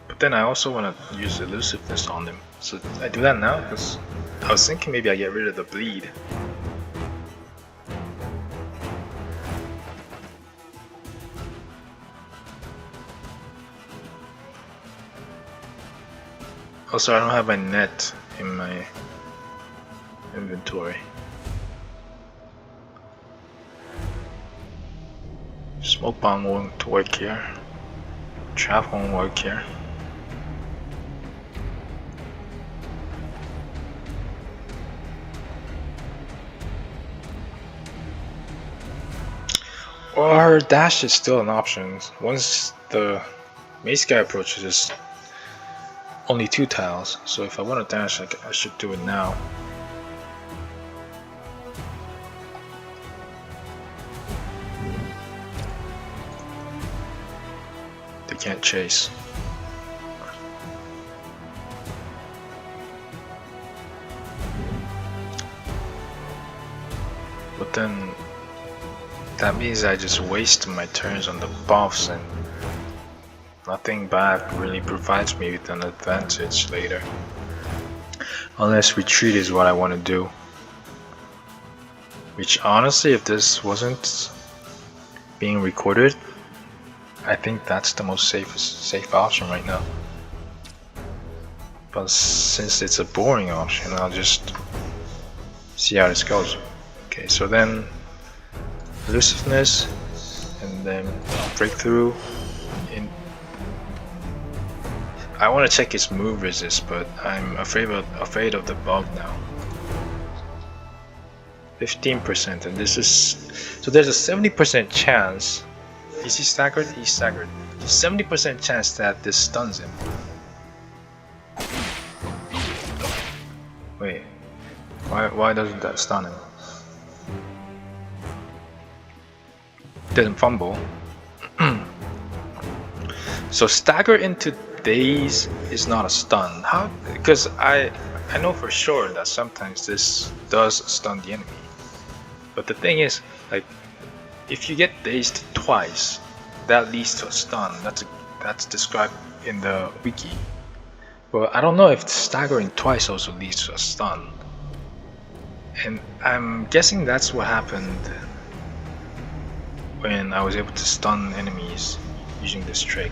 A: but then I also want to use elusiveness on him. So I do that now because I was thinking maybe I get rid of the bleed. Also, I don't have my net in my inventory. Smoke bomb won't work here. Trap won't work here. Or dash is still an option. Once the mace guy approaches, it's only 2 tiles. So if I want to dash, I should do it now. They can't chase. But then that means I just waste my turns on the buffs and nothing bad really provides me with an advantage later. Unless retreat is what I want to do. Which honestly, if this wasn't being recorded, I think that's the most safe option right now. But since it's a boring option, I'll just see how this goes. Okay, so then elusiveness and then breakthrough. I want to check his move resist, but I'm afraid of the bug now. 15%, and this is so there's a 70% chance. Is he staggered? He's staggered. 70% chance that this stuns him. Wait, why doesn't that stun him? Didn't fumble. So stagger into daze is not a stun. How? Because I know for sure that sometimes this does stun the enemy. But the thing is, like, if you get dazed twice, that leads to a stun. That's described in the wiki. But I don't know if staggering twice also leads to a stun. And I'm guessing that's what happened when I was able to stun enemies using this trick.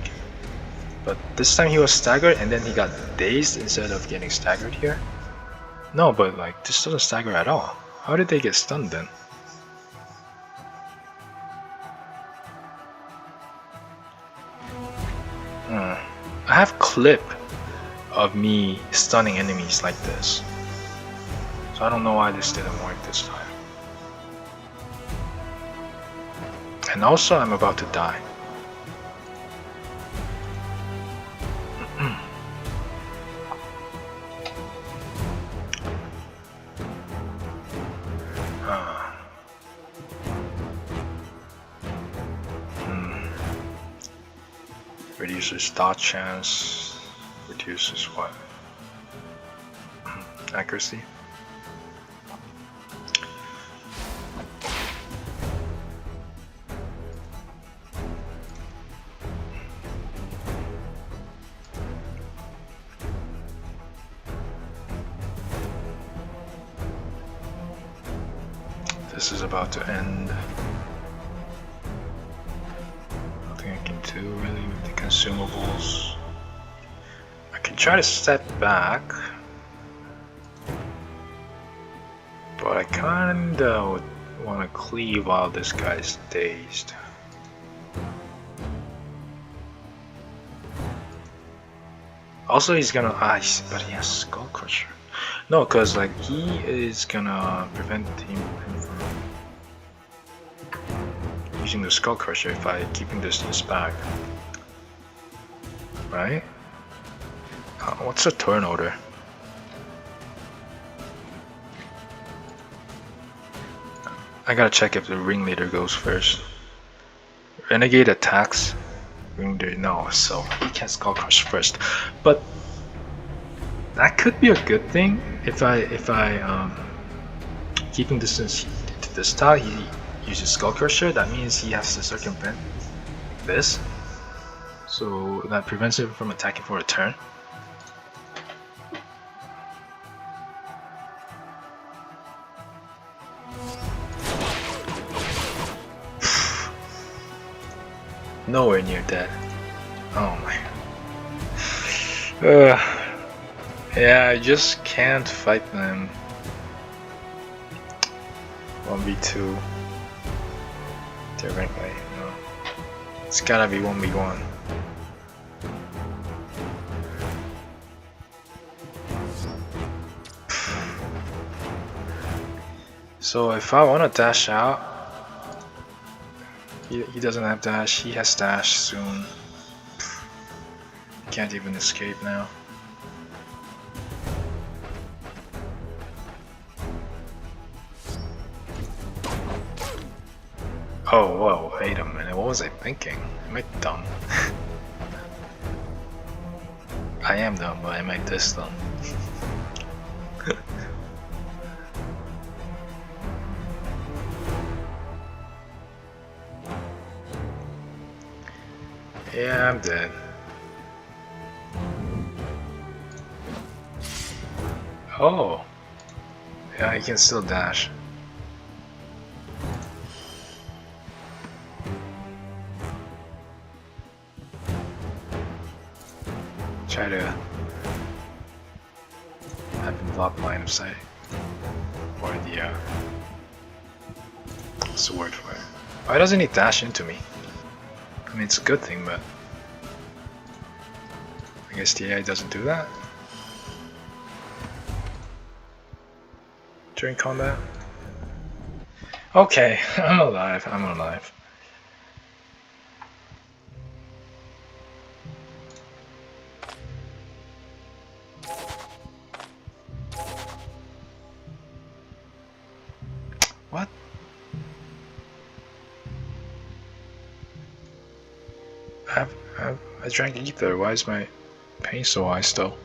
A: But this time he was staggered and then he got dazed instead of getting staggered here. No, but like this doesn't stagger at all. How did they get stunned then? I have clip of me stunning enemies like this. So I don't know why this didn't work this time. And also I'm about to die. Reduces dodge chance, reduces what? Accuracy. This is about to end. Nothing I can do really with the consumables. I can try to step back, but I kinda would want to cleave while this guy's dazed. Also, he's gonna but he has Skull Crusher. No, cause like he is gonna prevent him from using the Skull Crusher if I keep him distance back. Right? What's the turn order? I gotta check if the ringleader goes first. Renegade attacks. Ringleader no, so he can't Skull Crush first. But that could be a good thing if I keeping distance to this tile, he uses Skull Crusher. That means he has to circumvent this, so that prevents him from attacking for a turn. Nowhere near dead. Oh my. Yeah, I just can't fight them. 1v2 directly. No. It's gotta be 1v1. So if I want to dash out, he doesn't have dash, he has dash soon. Can't even escape now. Oh, whoa, wait a minute, what was I thinking? Am I dumb? I am dumb, but am I this dumb? Yeah, I'm dead. Oh! Yeah, I can still dash. Try to have him block line of sight. Or the what's the word for it? Why doesn't he dash into me? I mean, it's a good thing, but I guess the AI doesn't do that during combat. Okay, I'm alive. I'm alive. What? I drank ether. Why is my pain so high still?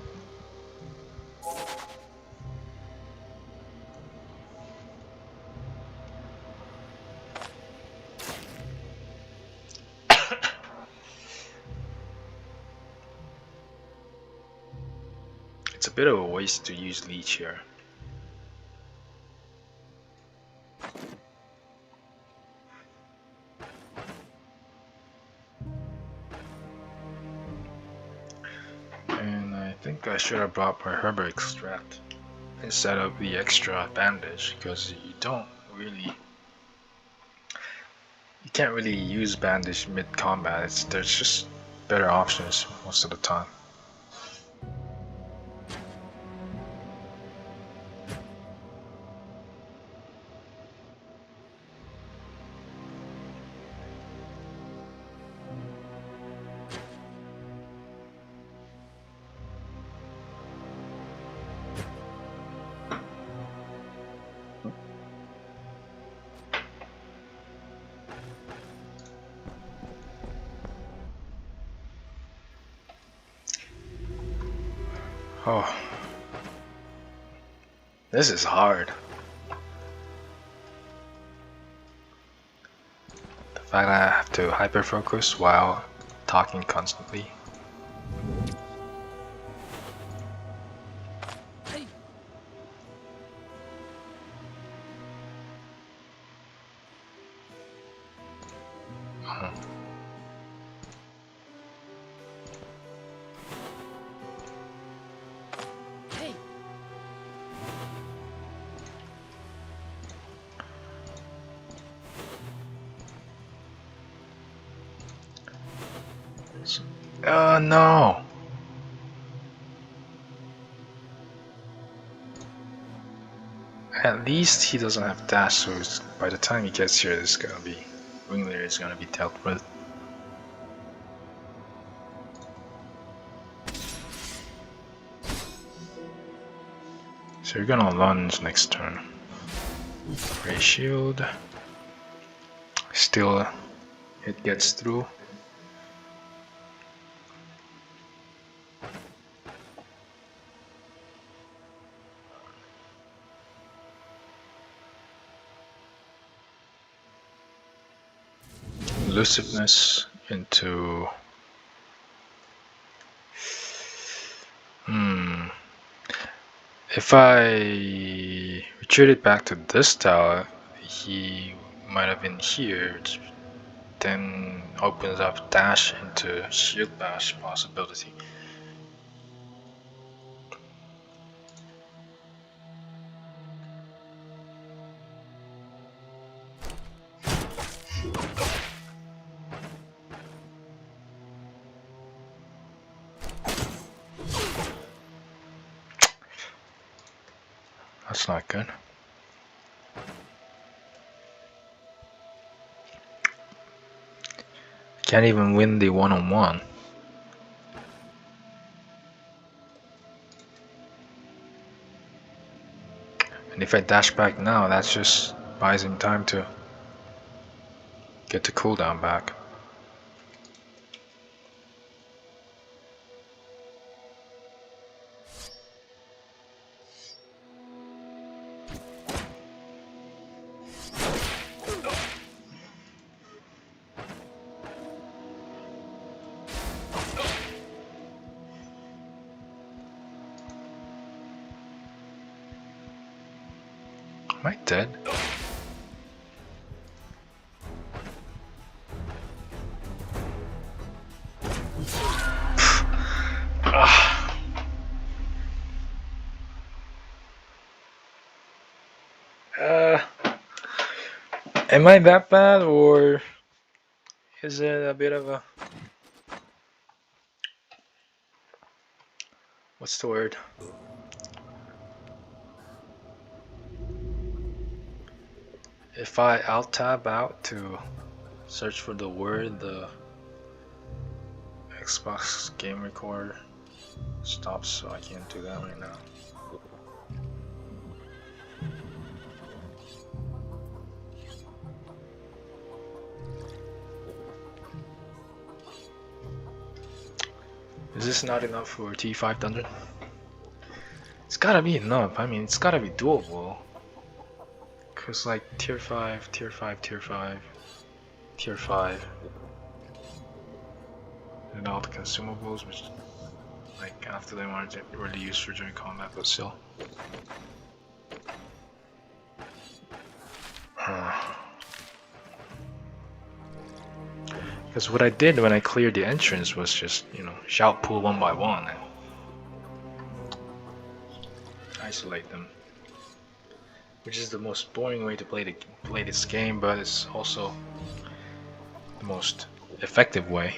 A: It's a bit of a waste to use leech here. And I think I should have brought my herb extract instead of the extra bandage, because you can't really use bandage mid combat. There's just better options most of the time. Oh, this is hard. The fact that I have to hyper focus while talking constantly. No! At least he doesn't have dash, so by the time he gets here, Wingleader is gonna be dealt with. So you're gonna lunge next turn. Ray shield. Still, it gets through. elusiveness into if I retreated back to this tower, he might have been here, which then opens up dash into shield bash possibility. That's not good. Can't even win the one-on-one. And if I dash back now, that just buys him time to get the cooldown back. Am I dead? Am I that bad, or is it a bit of a... what's the word? If I alt tab out to search for the word, the Xbox game recorder stops, so I can't do that right now. Is this not enough for T5 dungeon? It's gotta be enough. I mean, it's gotta be doable. Cause like tier 5, tier 5, tier 5, tier 5. And all the consumables, which like after they weren't really used for during combat, but still. Because what I did when I cleared the entrance was just, you know, shout pool one by one and isolate them. Which is the most boring way to play this game, but it's also the most effective way.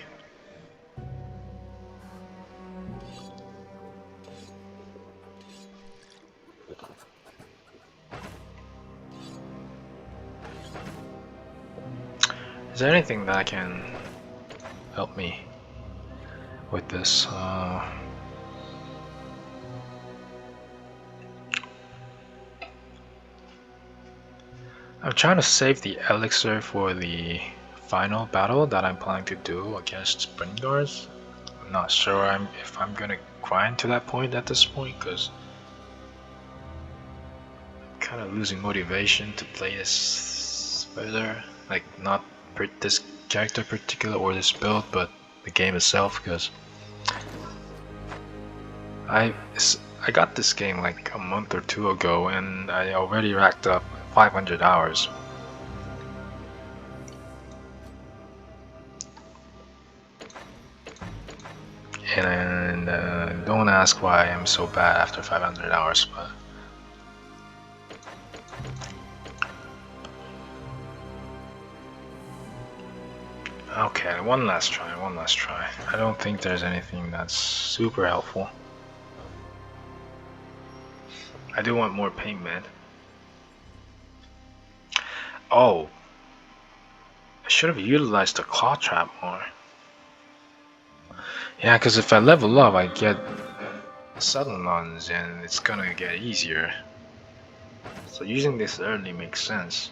A: Is there anything that can help me with this? I'm trying to save the elixir for the final battle that I'm planning to do against Sprint Guards. I'm not sure if I'm gonna grind to that point at this point, because I'm kind of losing motivation to play this further. Like, not this character particular or this build, but the game itself, because I got this game like a month or two ago and I already racked up 500 hours. And don't ask why I'm so bad after 500 hours, but okay, one last try. I don't think there's anything that's super helpful. I do want more pain med. Oh, I should have utilized the claw trap more. Yeah, because if I level up, I get sudden runs and it's gonna get easier. So using this early makes sense.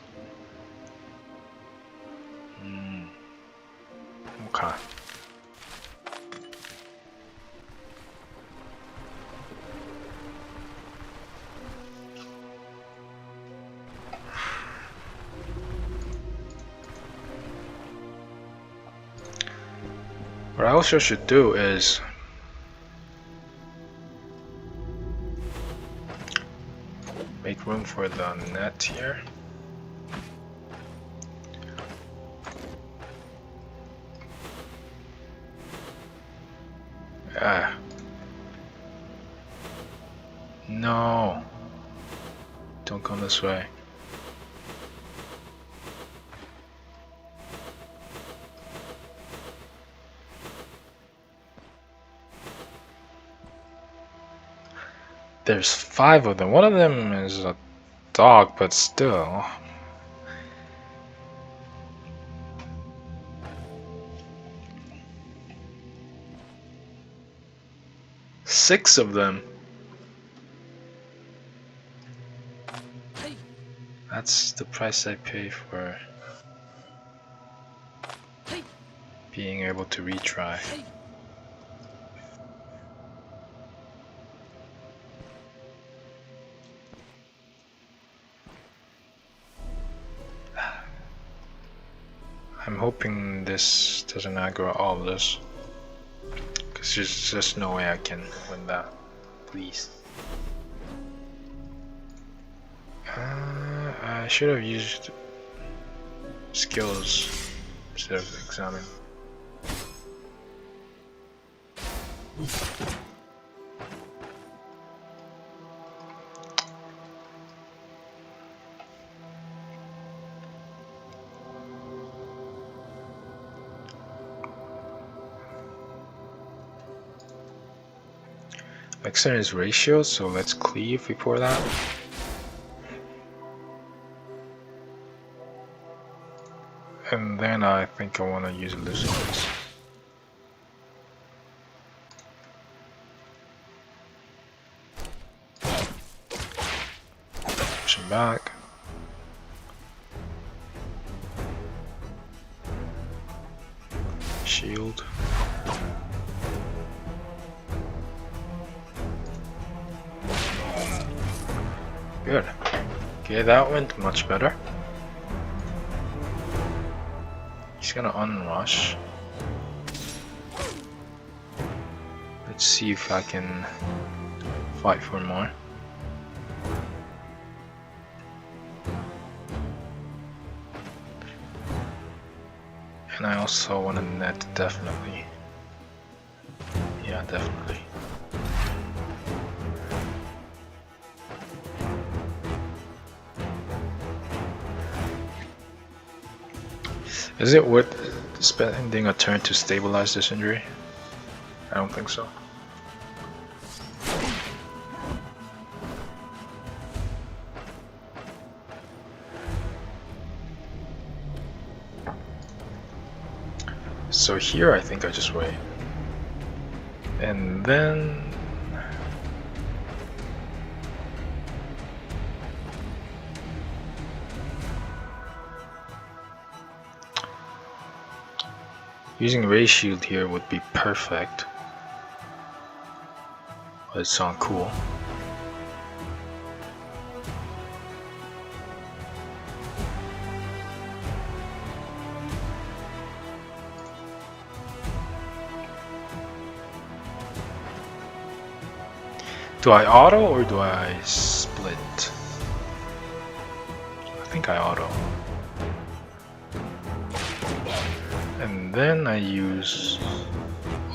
A: Okay. I also should do is make room for the net here. Ah. No. Don't come this way. There's 5 of them. One of them is a dog, but still. Six of them. That's the price I pay for being able to retry. I'm hoping this doesn't aggro all of this, because there's just no way I can win that. Please. I should have used skills instead of examine. Extern is ratio, so let's cleave before that. And then I think I want to use Lucifer's. Push him back. Shield. Good. Okay, that went much better. He's gonna unrush. Let's see if I can fight for more. And I also want to net, definitely. Yeah, definitely. Is it worth spending a turn to stabilize this injury? I don't think so. So here I think I just wait. And then using Ray Shield here would be perfect. But it sounds cool. Do I auto or do I split? I think I auto. And then I use...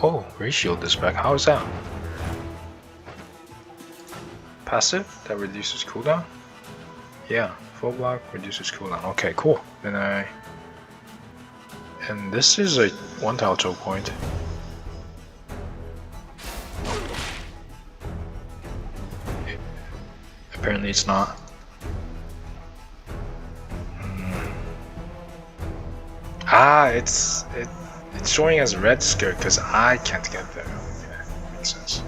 A: Oh, Ray Shield is back. How is that? Passive that reduces cooldown? Yeah, full block reduces cooldown. Okay, cool. Then I... And this is a 1 tile choke point. Apparently it's not. Ah, it's showing as red skirt because I can't get there. Yeah, makes sense.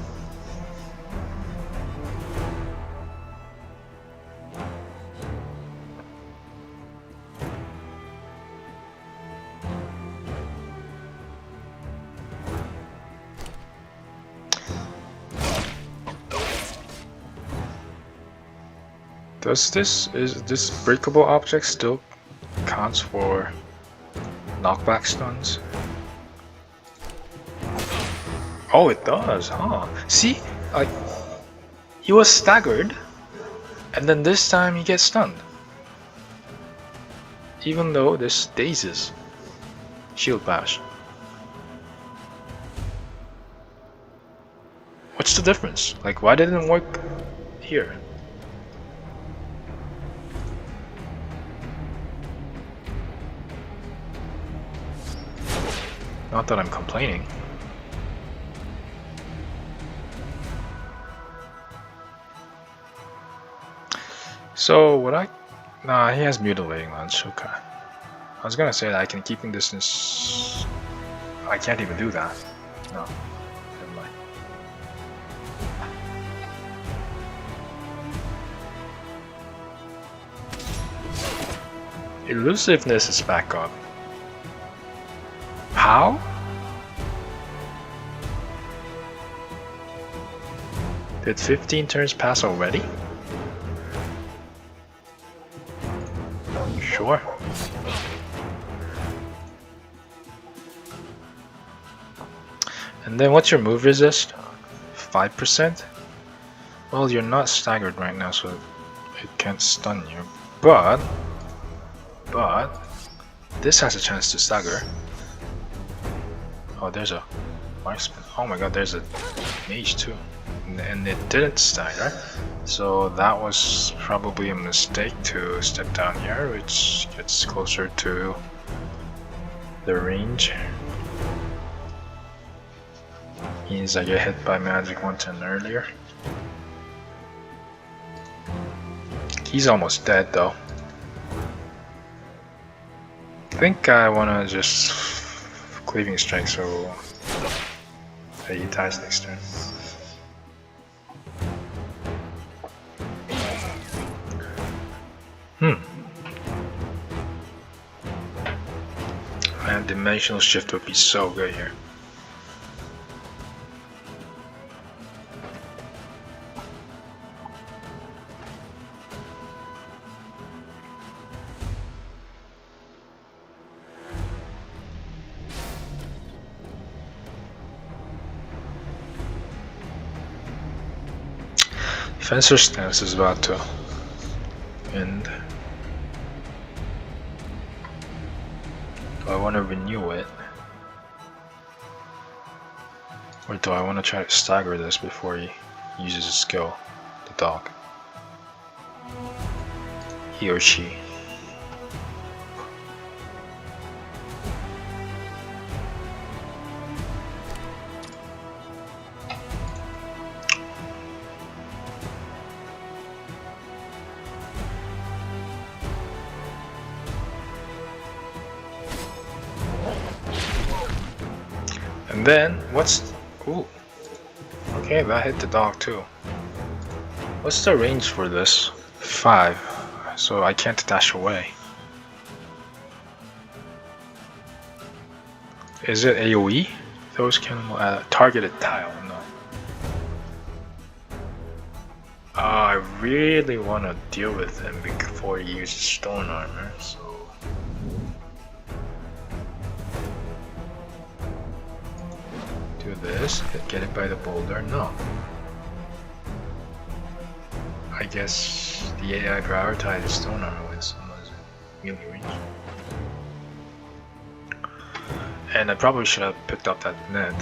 A: Is this breakable object still counts for knockback stuns? Oh, it does, huh? See, like he was staggered, and then this time he gets stunned. Even though this dazes. Shield bash. What's the difference? Like, why didn't it work here? Not that I'm complaining. So, what I... Nah, he has mutilating lunge, okay. I was gonna say that I can keeping distance... I can't even do that. No, never mind. Elusiveness is back up. How? Did 15 turns pass already? Sure. And then what's your move resist? 5%? Well, you're not staggered right now, so it can't stun you. But this has a chance to stagger. Oh, there's a marksman. Oh my god, there's a mage too. And it didn't stagger. So that was probably a mistake to step down here, which gets closer to the range. Means I get hit by magic one turn earlier. He's almost dead though. I think I wanna just cleaving strike so he dies next turn. Man, dimensional shift would be so good here. Fencer stance is about to end. Do I want to renew it? Or do I want to try to stagger this before he uses his skill, the dog? He or she. And then, what's... Ooh. Okay, that hit the dog too. What's the range for this? 5. So I can't dash away. Is it AoE? Those can... targeted tile, no. I really want to deal with him before he uses stone armor, so... Do this, get it by the boulder, no. I guess the AI prioritized stone armor when someone's in melee range. And I probably should have picked up that net.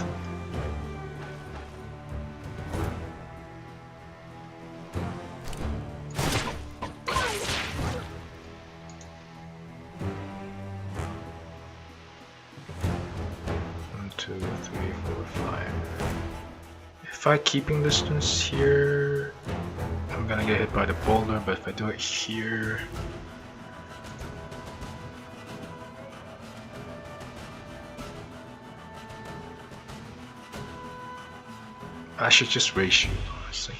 A: If I keeping distance here, I'm gonna get hit by the boulder, but if I do it here... I should just race shoot, honestly.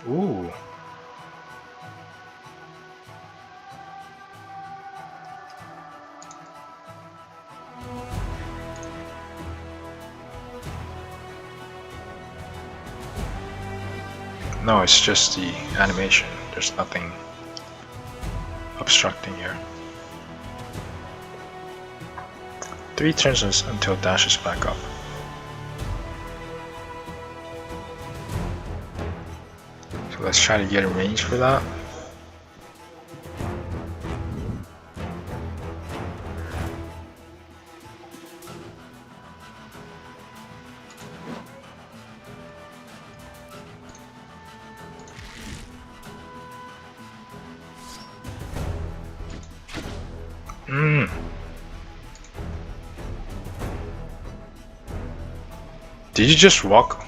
A: Ooh. No, it's just the animation. There's nothing obstructing here. 3 turns until dashes back up. So let's try to get a range for that. Did you just walk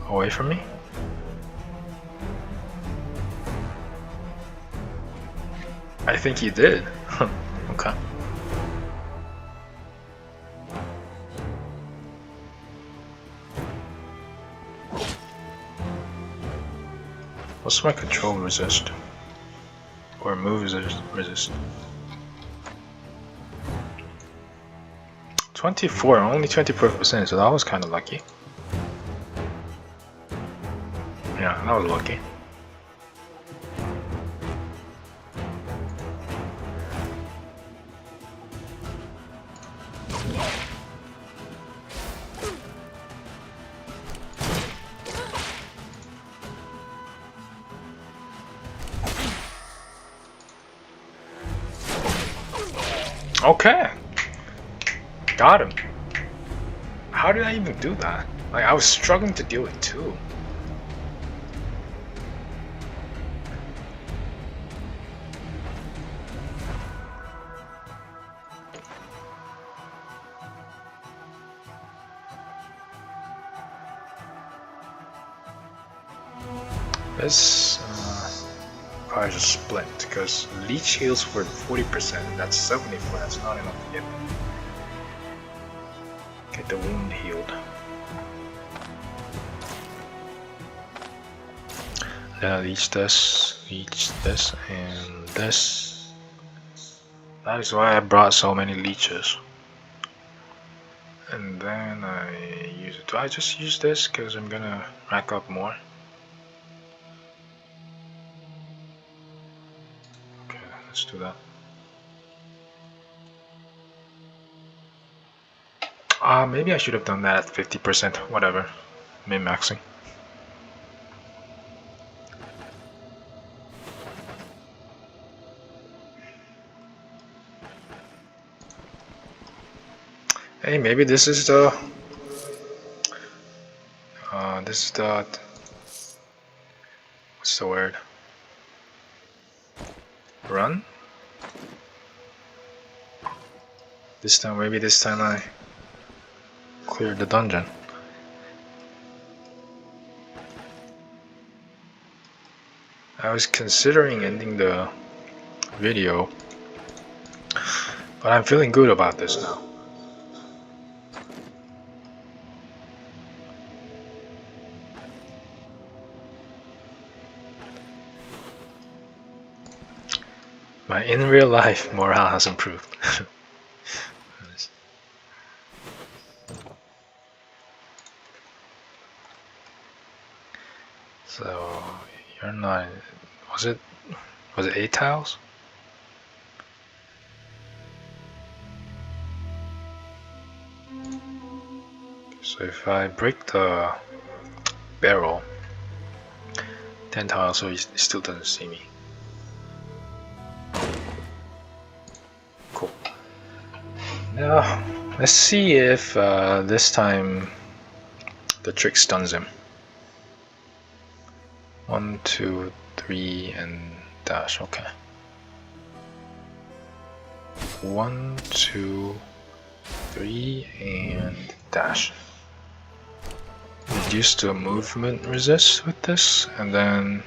A: away from me? I think you did. Okay. What's my control resist? Or move resist? 24, only 24%, so that was kind of lucky. Yeah, that was lucky. Okay. Got him. How did I even do that? Like, I was struggling to do it too. This requires a split because leech heals for 40%. That's 74. That's not enough to get the wound healed. Then I leech this, and this. That is why I brought so many leeches. And then I use it. Do I just use this because I'm gonna rack up more? Okay, let's do that. Maybe I should have done that at 50%. Whatever. Min-maxing. Hey, maybe this is the what's the word? Run? Maybe this time I cleared the dungeon. I was considering ending the video, but I'm feeling good about this now. My in real life morale has improved. So you're not. Was it 8 tiles? So if I break the barrel 10 tiles, so he still doesn't see me. Cool. Now let's see if this time the trick stuns him. 1, 2, 3, and dash. Okay. 1, 2, 3, and dash. Reduce the movement resist with this, and then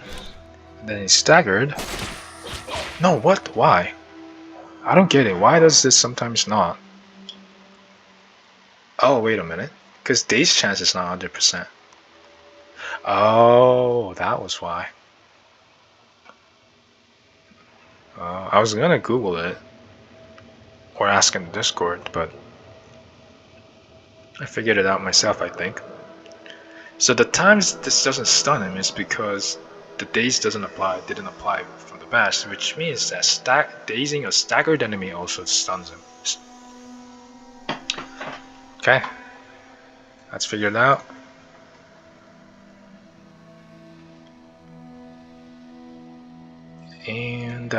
A: he's staggered. No, what? Why? I don't get it. Why does this sometimes not? Oh, wait a minute. Because daze chance is not 100%. Oh, that was why. I was gonna Google it or ask in Discord, but I figured it out myself, I think. So the times this doesn't stun him is because the daze didn't apply from the bash, which means that dazing a staggered enemy also stuns him. Okay, let's figure it out. And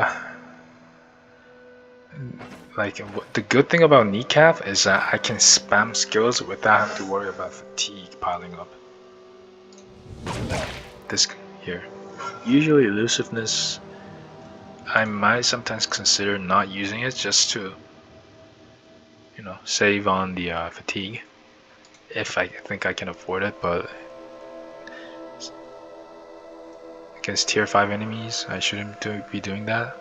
A: like the good thing about kneecap is that I can spam skills without having to worry about fatigue piling up. Like this here. Usually elusiveness, I might sometimes consider not using it just to, you know, save on the fatigue if I think I can afford it, but against tier 5 enemies I shouldn't be doing that.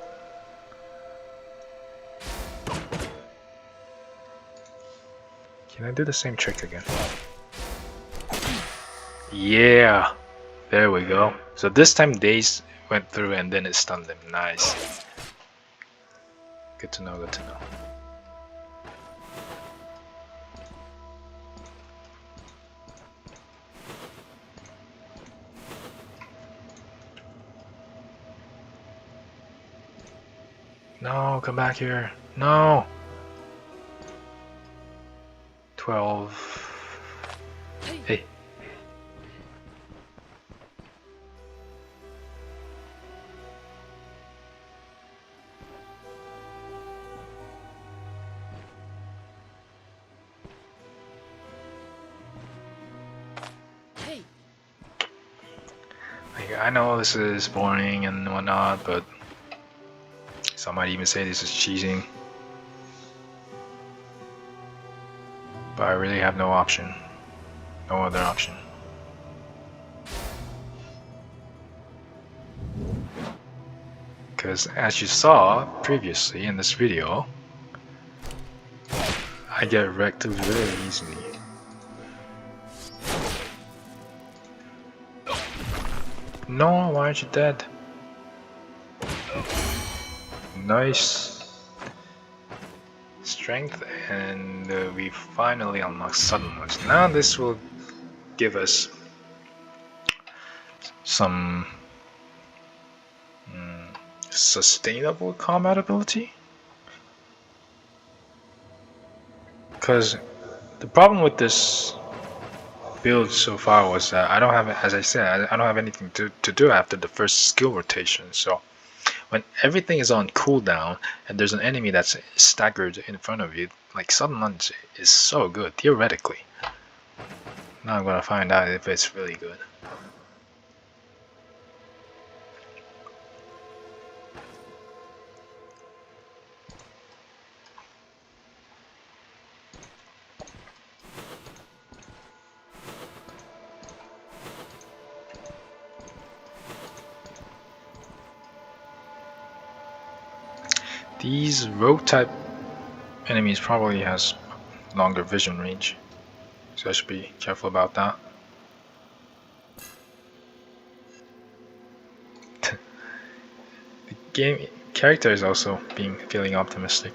A: Can I do the same trick again? Yeah, there we go. So this time Daze went through and then it stunned him. Nice. Good to know, good to know. No, come back here. No. 12. Hey. Like, I know this is boring and whatnot, but some might even say this is cheating. But I really have no option. No other option. Because as you saw previously in this video, I get wrecked very easily. No, why aren't you dead? Nice. Strength, and we finally unlock sudden ones. Now this will give us some sustainable combat ability. Because the problem with this build so far was that I don't have, as I said, I don't have anything to do after the first skill rotation. So when everything is on cooldown and there's an enemy that's staggered in front of you, like sudden lunge is so good theoretically. Now I'm gonna find out if it's really good. These rogue type enemies probably has longer vision range, so I should be careful about that. The game character is also feeling optimistic.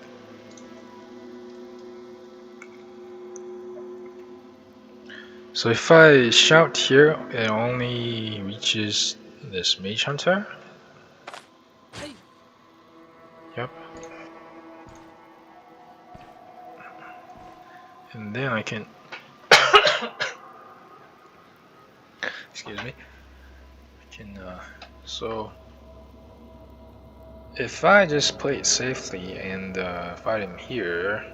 A: So if I shout here, it only reaches this mage hunter. Yep. And then I can excuse me. I can so if I just play it safely and fight him here,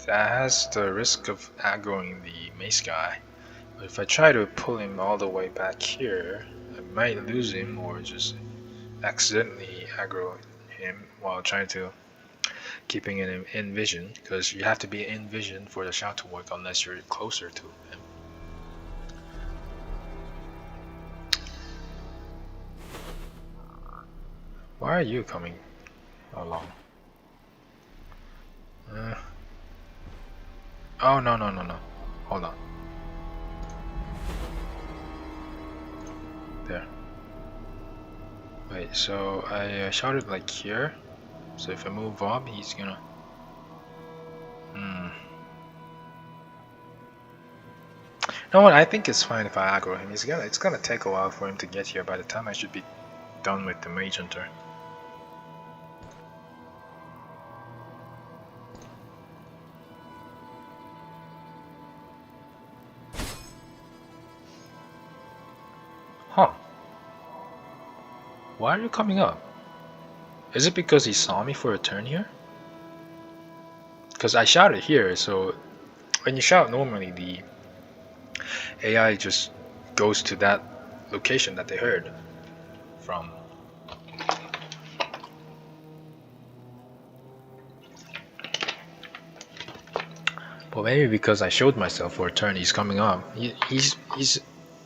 A: that has the risk of aggroing the mace guy. But if I try to pull him all the way back here, I might lose him or just accidentally aggro him while trying to keeping him in vision, because you have to be in vision for the shout to work unless you're closer to him. Why are you coming along? Oh no. Hold on. There. Wait, so I shouted like here. So if I move up, he's gonna... No, what? I think it's fine if I aggro him. It's gonna take a while for him to get here. By the time I should be done with the Mage Hunter. Huh. Why are you coming up? Is it because he saw me for a turn here? Because I shouted here, so when you shout normally the AI just goes to that location that they heard from. But maybe because I showed myself for a turn, he's coming up. He's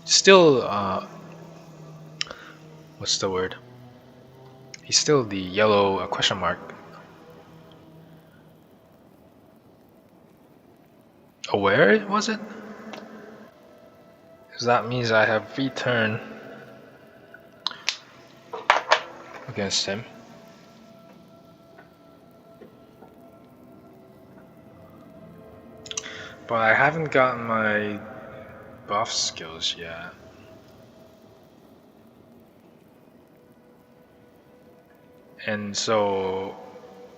A: still what's the word? He's still the yellow question mark. Aware was it? Because that means I have free turn against him. But I haven't gotten my buff skills yet. And so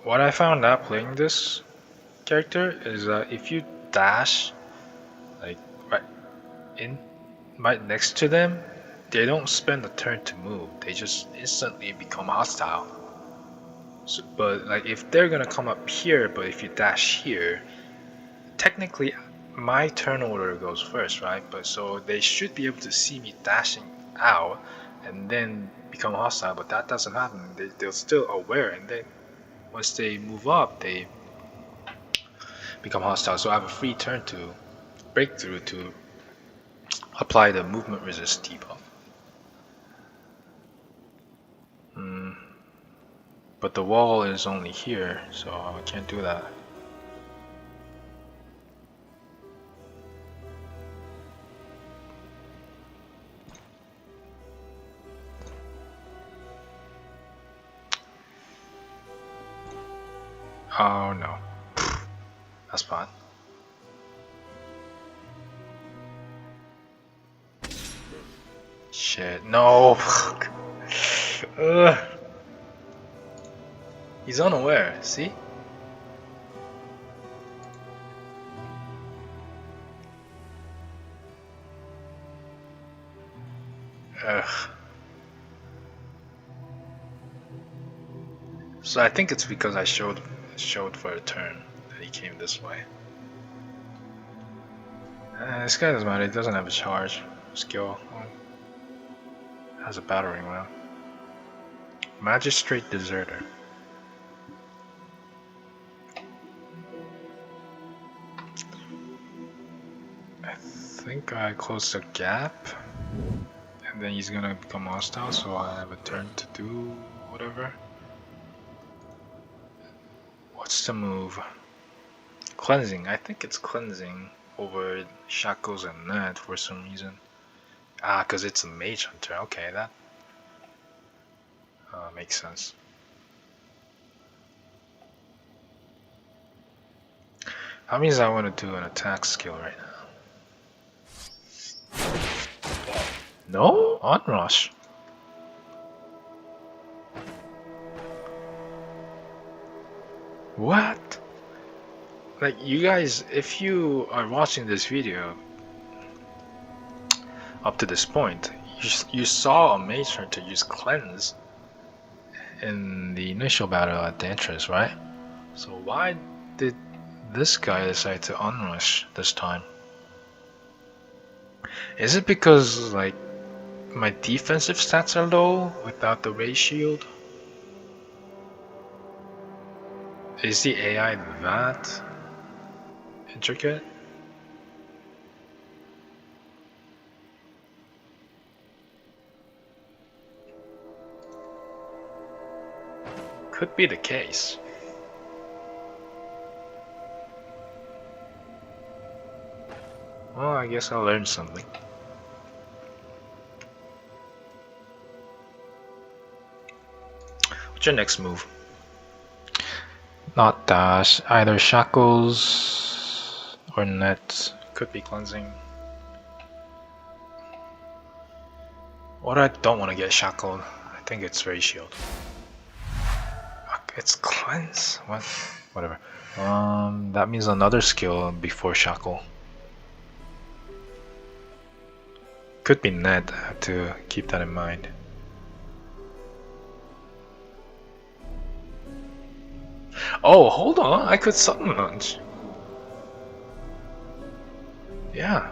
A: what I found out playing this character is that if you dash like right next to them, they don't spend a turn to move. They just instantly become hostile. So, but like if they're gonna come up here, but if you dash here, technically my turn order goes first, right? But so they should be able to see me dashing out and then become hostile, but that doesn't happen. They're still aware, and then once they move up, they become hostile. So I have a free turn to break through to apply the movement resist debuff. But the wall is only here, so I can't do that. Oh no. That's fine. Shit, no. He's unaware, see? Ugh. So I think it's because I showed for a turn that he came this way. This guy doesn't matter, he doesn't have a charge skill. Has a battering ram. Magistrate Deserter. I think I close the gap, and then he's gonna become hostile, so I have a turn to do whatever. What's the move? Cleansing. I think it's cleansing over shackles and net for some reason. Ah, because it's a mage hunter. Okay, that makes sense. That means I want to do an attack skill right now. No? Onrush. What? Like, you guys, if you are watching this video up to this point, you saw a mage hunter use cleanse in the initial battle at the entrance, right? So why did this guy decide to unrush this time? Is it because, like, my defensive stats are low without the ray shield? Is the AI that intricate? Could be the case. Well, I guess I'll learn something. What's your next move? Not dash, either shackles or net. Could be cleansing. What I don't want to get shackled. I think it's very shield. It's cleanse? What? Whatever. That means another skill before shackle. Could be net. I have to keep that in mind. Oh, hold on. I could sudden launch. Yeah.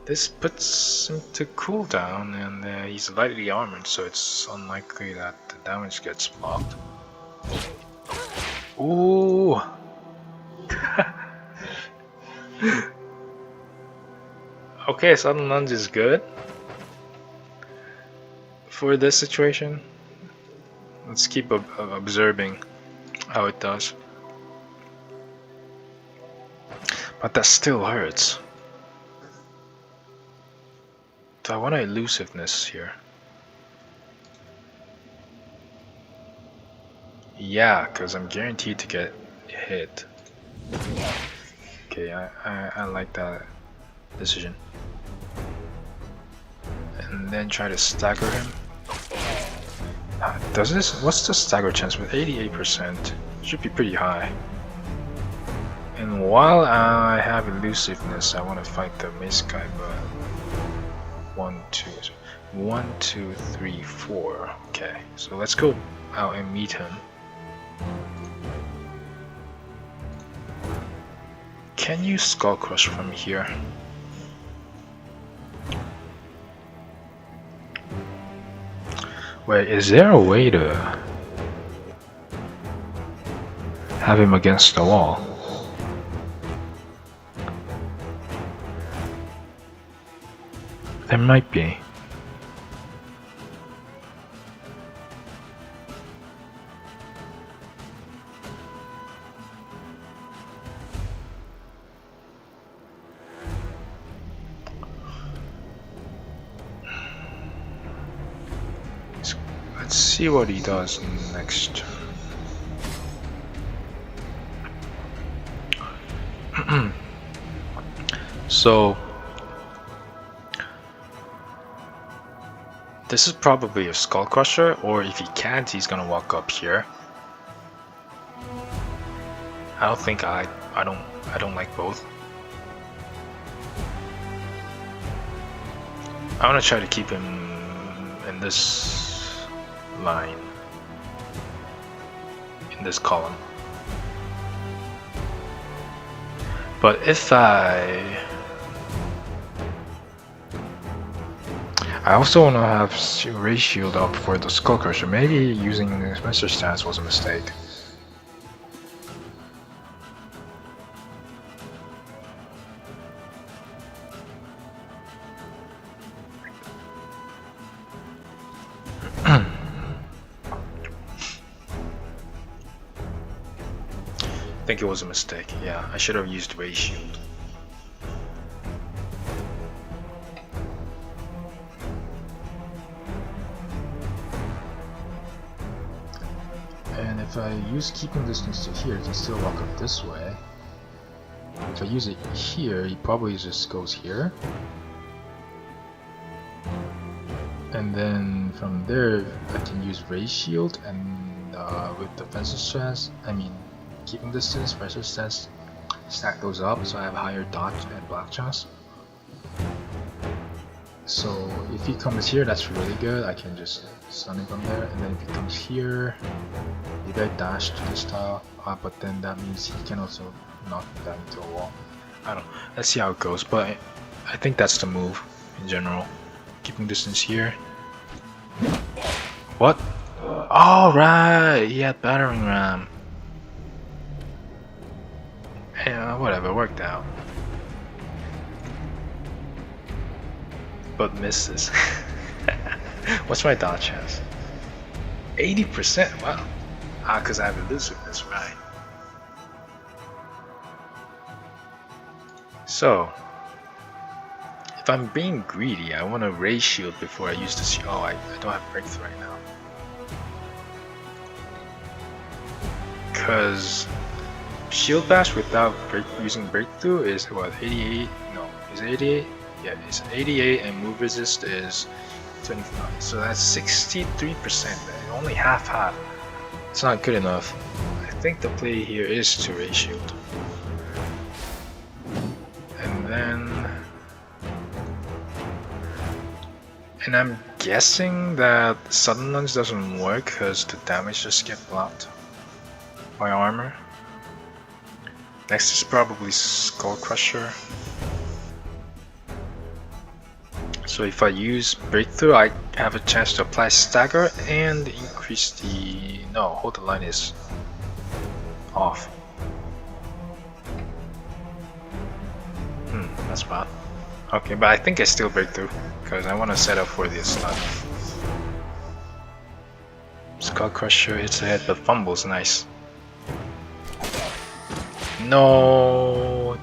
A: This puts him to cooldown, and he's lightly armored, so it's unlikely that the damage gets blocked. Ooh! Okay, sudden lunge is good for this situation. Let's keep observing how it does. But that still hurts. Do I want an elusiveness here? Yeah, because I'm guaranteed to get hit. Okay, I like that decision. And then try to stagger him. Does this? What's the stagger chance with 88%? Should be pretty high. And while I have elusiveness, I want to fight the mace guy, but 1, 2, 3, 4. Okay, so let's go out and meet him. Can you skull crush from here? Wait, is there a way to have him against the wall? There might be. Let's see what he does next. So this is probably a skull crusher, or if he can't, he's gonna walk up here. I don't think I don't like both. I want to try to keep him in this line, in this column. But if I also want to have Ray Shield up for the Skull Crusher. Maybe using the Master Stance was a mistake. I think it was a mistake. Yeah, I should have used Ray Shield. And if I use keeping distance to here, he can still walk up this way. If I use it here, he probably just goes here. And then from there, I can use Ray Shield and with defensive stance, keeping distance, pressure stance, stack those up so I have higher dodge and block chance. So if he comes here, that's really good. I can just stun him from there, and then if he comes here, maybe I dash to this tile, but then that means he can also knock me down into a wall. I don't know. Let's see how it goes, but I think that's the move in general. Keeping distance here. What? Alright, he had battering ram. Yeah, whatever, worked out. But misses. What's my dodge chance? 80%, wow. Cause I have elusiveness, right. So, if I'm being greedy, I want to Ray Shield before I use the shield. Oh, I don't have breakthrough right now. Cause Shield Bash without using breakthrough is what, 88? No, is it 88? Yeah, it's 88 and move resist is 25. So that's 63%. Only half. It's not good enough. I think the play here is to Ray Shield. And then... And I'm guessing that Sudden Lunge doesn't work because the damage just gets blocked by armor. Next is probably Skull Crusher. So if I use Breakthrough, I have a chance to apply Stagger and increase the... No, hold the line is off. That's bad. Okay, but I think I still Breakthrough because I want to set up for the stun. Skull Crusher hits the head but fumbles, nice. No,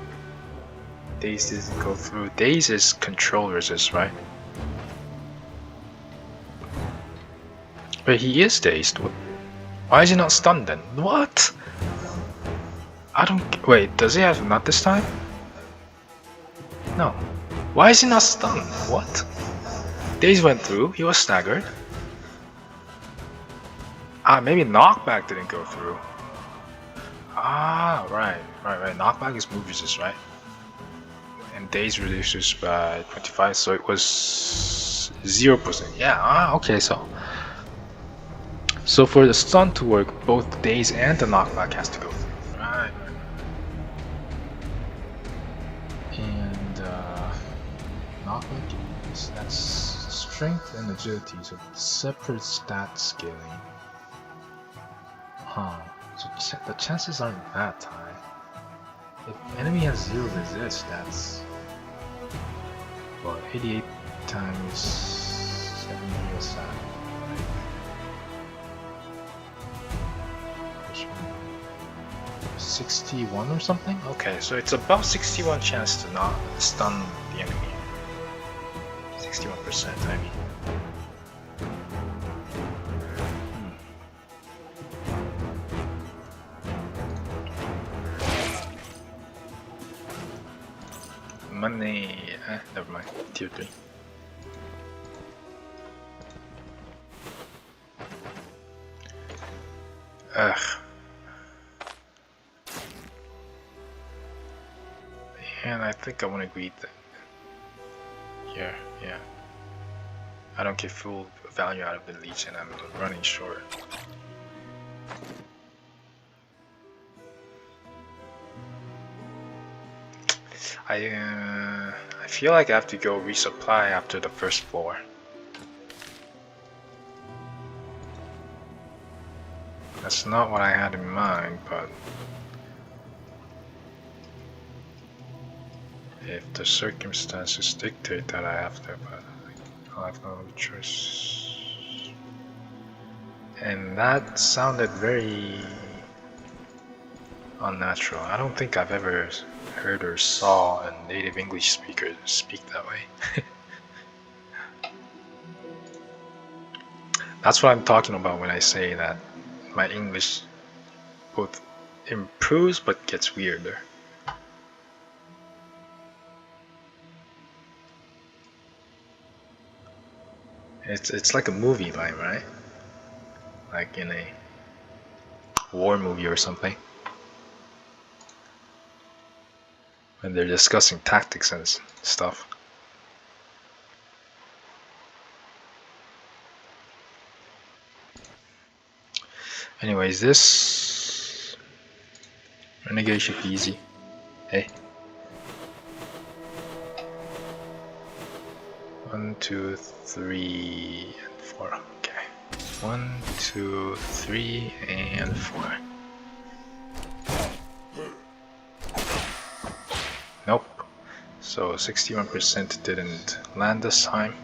A: Daze doesn't go through. Daze is control resist, right? Wait, he is dazed. Why is he not stunned then? What? I don't... Wait, does he have not this time? No. Why is he not stunned? What? Daze went through, he was staggered. Ah, maybe knockback didn't go through. Ah, right. Knockback is move resist, right? And Daze reduces by 25, so it was 0%. Yeah, okay, so for the stun to work, both Daze and the knockback has to go through. Right. And knockback is that's strength and agility, so separate stat scaling. Huh. So the chances aren't that high. If enemy has 0 resist, that's what, 88 times 70 aside. 61 or something? Okay, so it's about 61 chance to not stun the enemy. 61%, I mean. Money. Never mind. Tier 3. Ugh. And I think I want to greet that. Here, yeah. I don't get full value out of the leech and I'm running short. I feel like I have to go resupply after the first floor. That's not what I had in mind, but if the circumstances dictate that I have to, but I'll have no other choice. And that sounded very unnatural. I don't think I've ever heard or saw a native English speaker speak that way. That's what I'm talking about when I say that my English both improves but gets weirder. It's like a movie line, right? Like in a war movie or something. When they're discussing tactics and stuff. Anyways, this renegade should be easy. Hey. 1, 2, 3, and 4. Okay. 1, 2, 3, and 4. Nope. So 61% didn't land this time.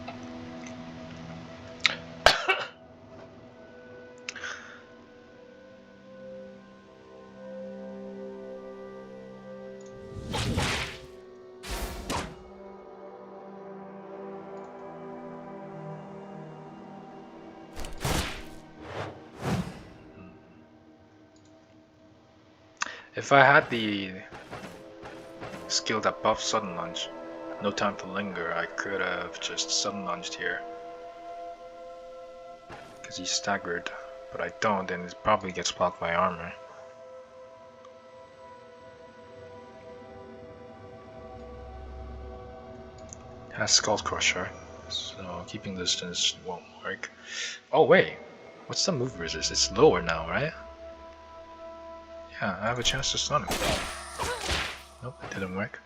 A: If I had the skill that buffs sudden lunge, No time to linger. I could have just sudden lunged here. Because he's staggered. But I don't, and it probably gets blocked by armor. Has Skull Crusher, so keeping distance won't work. Oh wait, what's the move resist? It's lower now, right? Yeah, I have a chance to stun him. Nope, it didn't work.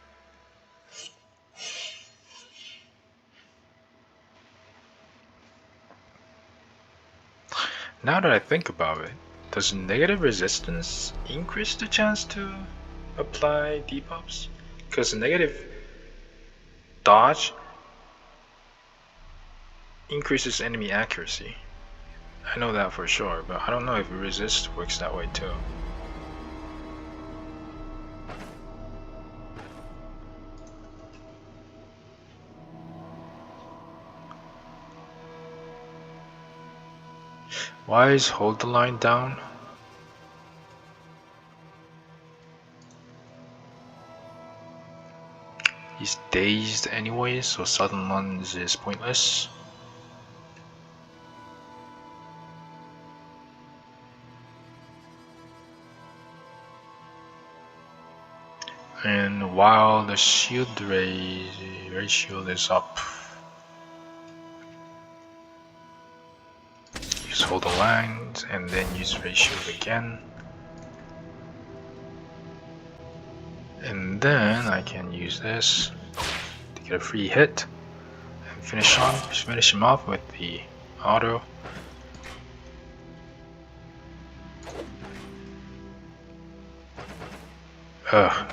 A: Now that I think about it, does negative resistance increase the chance to apply debuffs? Because negative dodge increases enemy accuracy. I know that for sure, but I don't know if resist works that way too. Why is hold the line down? He's dazed anyway, so sudden lunge is pointless. And while the shield ratio is up, use hold the lines and then use ratio again. And then I can use this to get a free hit and finish him off with the auto. Ugh.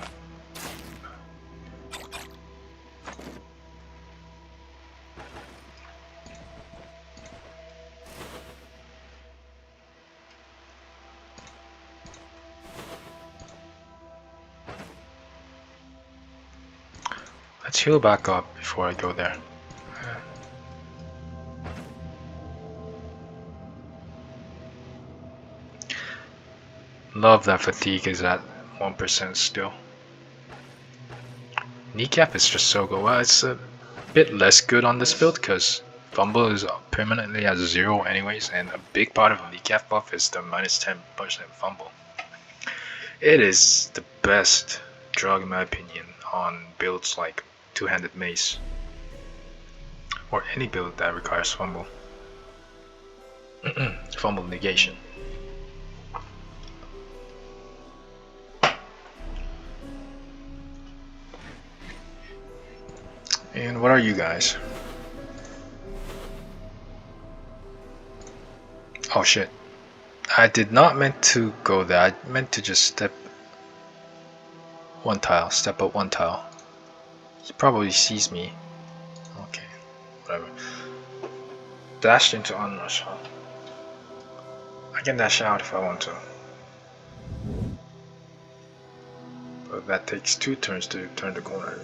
A: Let's heal back up before I go there. Love that fatigue is at 1% still. Kneecap is just so good. Well, it's a bit less good on this build because fumble is permanently at 0 anyways, and a big part of the kneecap buff is the minus 10% fumble. It is the best drug in my opinion on builds like two-handed mace or any build that requires fumble. Fumble negation. And what are you guys? Oh shit. I did not meant to go there. I meant to just step up one tile. He probably sees me. Okay, whatever. Dashed into onrush, huh? I can dash out if I want to. But that takes 2 turns to turn the corner.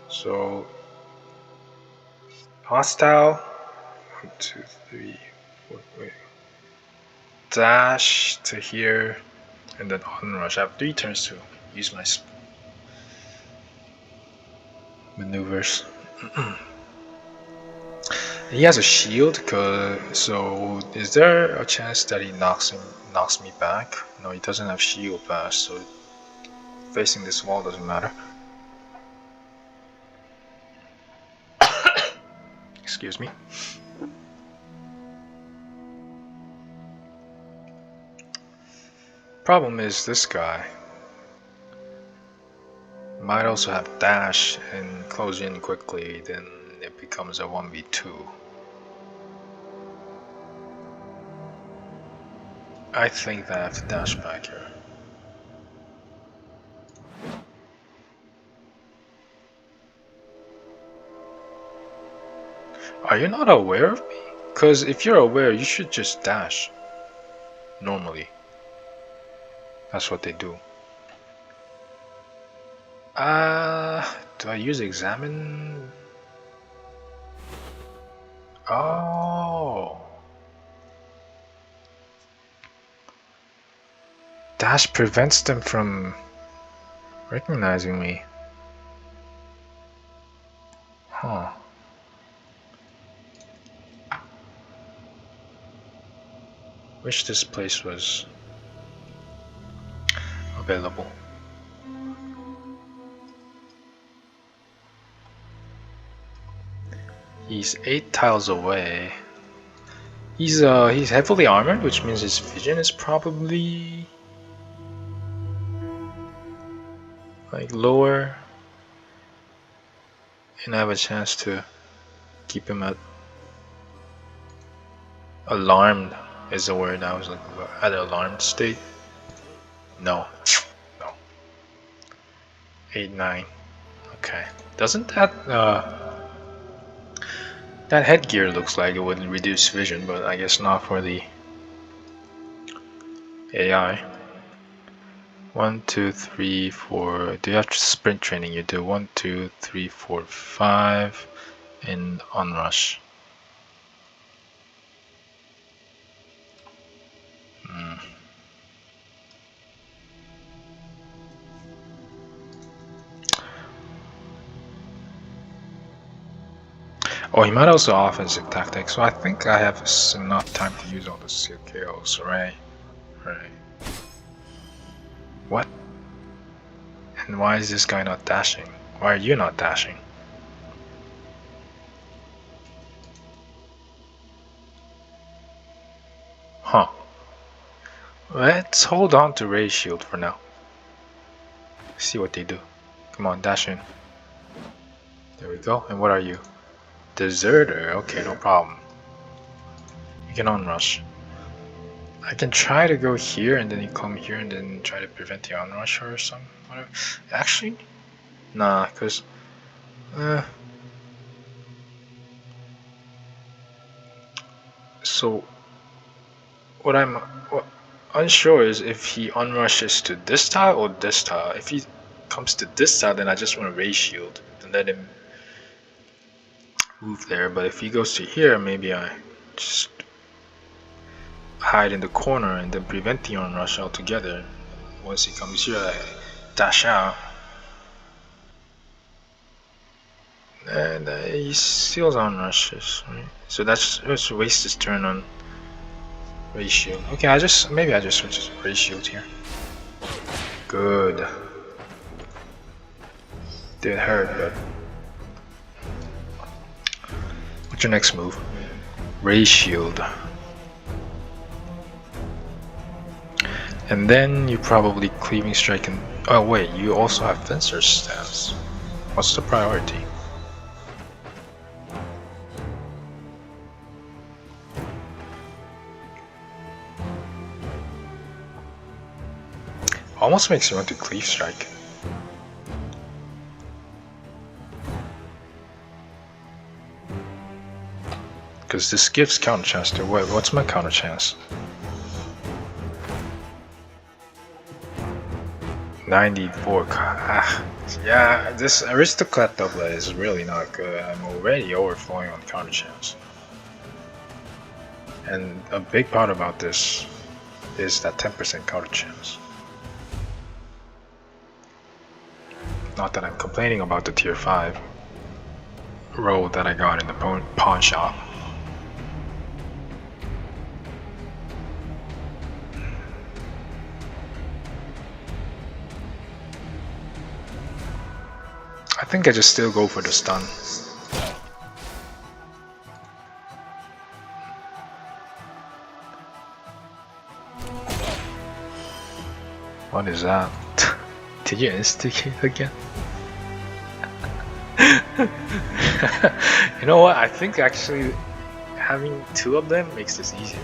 A: So hostile. 1, 2, 3, 4, wait. Dash to here and then onrush. I have 3 turns to use my maneuvers. He has a shield, so is there a chance that he knocks me back? No, he doesn't have shield bash, so facing this wall doesn't matter. Excuse me. Problem is this guy might also have dash and close in quickly, then it becomes a 1v2. I think that I have to dash back here. Are you not aware of me? Because if you're aware, you should just dash. Normally. That's what they do. Do I use examine? Oh. Dash prevents them from recognizing me. Huh. Wish this place was available. He's 8 tiles away. He's heavily armored, which means his vision is probably like lower, and I have a chance to keep him at alarmed is the word I was looking for. At alarmed state. No. 8-9. Okay. Doesn't that that headgear looks like it would reduce vision, but I guess not for the AI. 1, 2, 3, 4. Do you have sprint training? You do 1, 2, 3, 4, 5, and onrush. Oh, he might also offensive tactics, so I think I have enough time to use all the skill KOs, right? Right. What? And why is this guy not dashing? Why are you not dashing? Huh. Let's hold on to Ray's shield for now. See what they do. Come on, dash in. There we go. And what are you? Deserter. Okay, no problem. You can onrush. I can try to go here and then you come here and then try to prevent the onrush or something. Whatever. Actually, nah, because so what I'm unsure is if he unrushes to this tile or this tile. If he comes to this tile, then I just want to raise shield and let him move there. But if he goes to here, maybe I just hide in the corner and then prevent the onrush altogether. Once he comes here, I dash out. And he steals onrushes, right? So that's just waste his turn on Ray Shield. Okay, maybe I just switch Ray Shield here. Good. Did hurt, but what's your next move? Ray Shield. And then you probably Cleaving Strike and... Oh wait, you also have Fencer's Stance. What's the priority? Almost makes you want to Cleave Strike. Because this gives counter chance to... Wait, what's my counter chance? 94. Yeah, this Aristocrat doublet is really not good. I'm already overflowing on counter chance. And a big part about this is that 10% counter chance. Not that I'm complaining about the tier 5 roll that I got in the pawn shop. I think I just still go for the stun. What is that? Did you instigate again? You know what? I think actually having two of them makes this easier.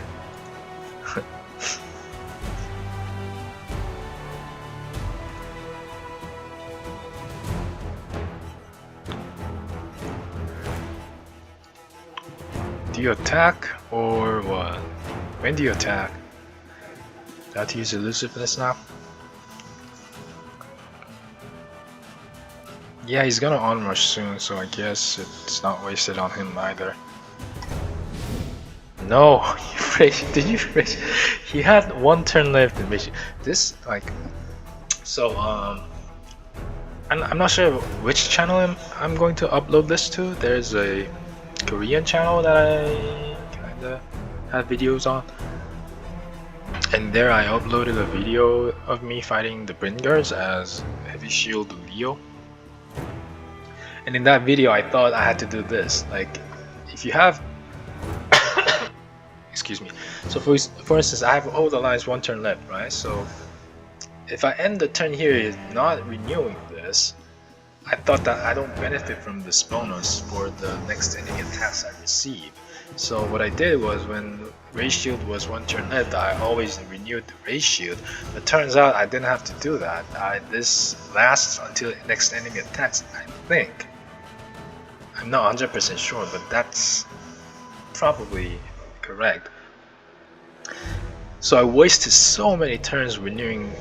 A: Do you attack or what? When do you attack? Do I have to use elusiveness now? Yeah, he's gonna onrush soon, so I guess it's not wasted on him either. No, did you raise? He had one turn left in mission. This like, so I'm not sure which channel I'm going to upload this to. There's a Korean channel that I kinda have videos on, and there I uploaded a video of me fighting the Bringars as Heavy Shield Leo. And in that video I thought I had to do this, like if you have excuse me, so for instance I have hold the lines 1 turn left, right? So if I end the turn here not renewing this, I thought that I don't benefit from this bonus for the next ending attacks I receive. So what I did was, when Raise Shield was 1 turn left, I always renewed the Raise Shield. But turns out I didn't have to do that. This lasts until next ending attacks, I think. I'm not 100% sure, but that's probably correct. So I wasted so many turns renewing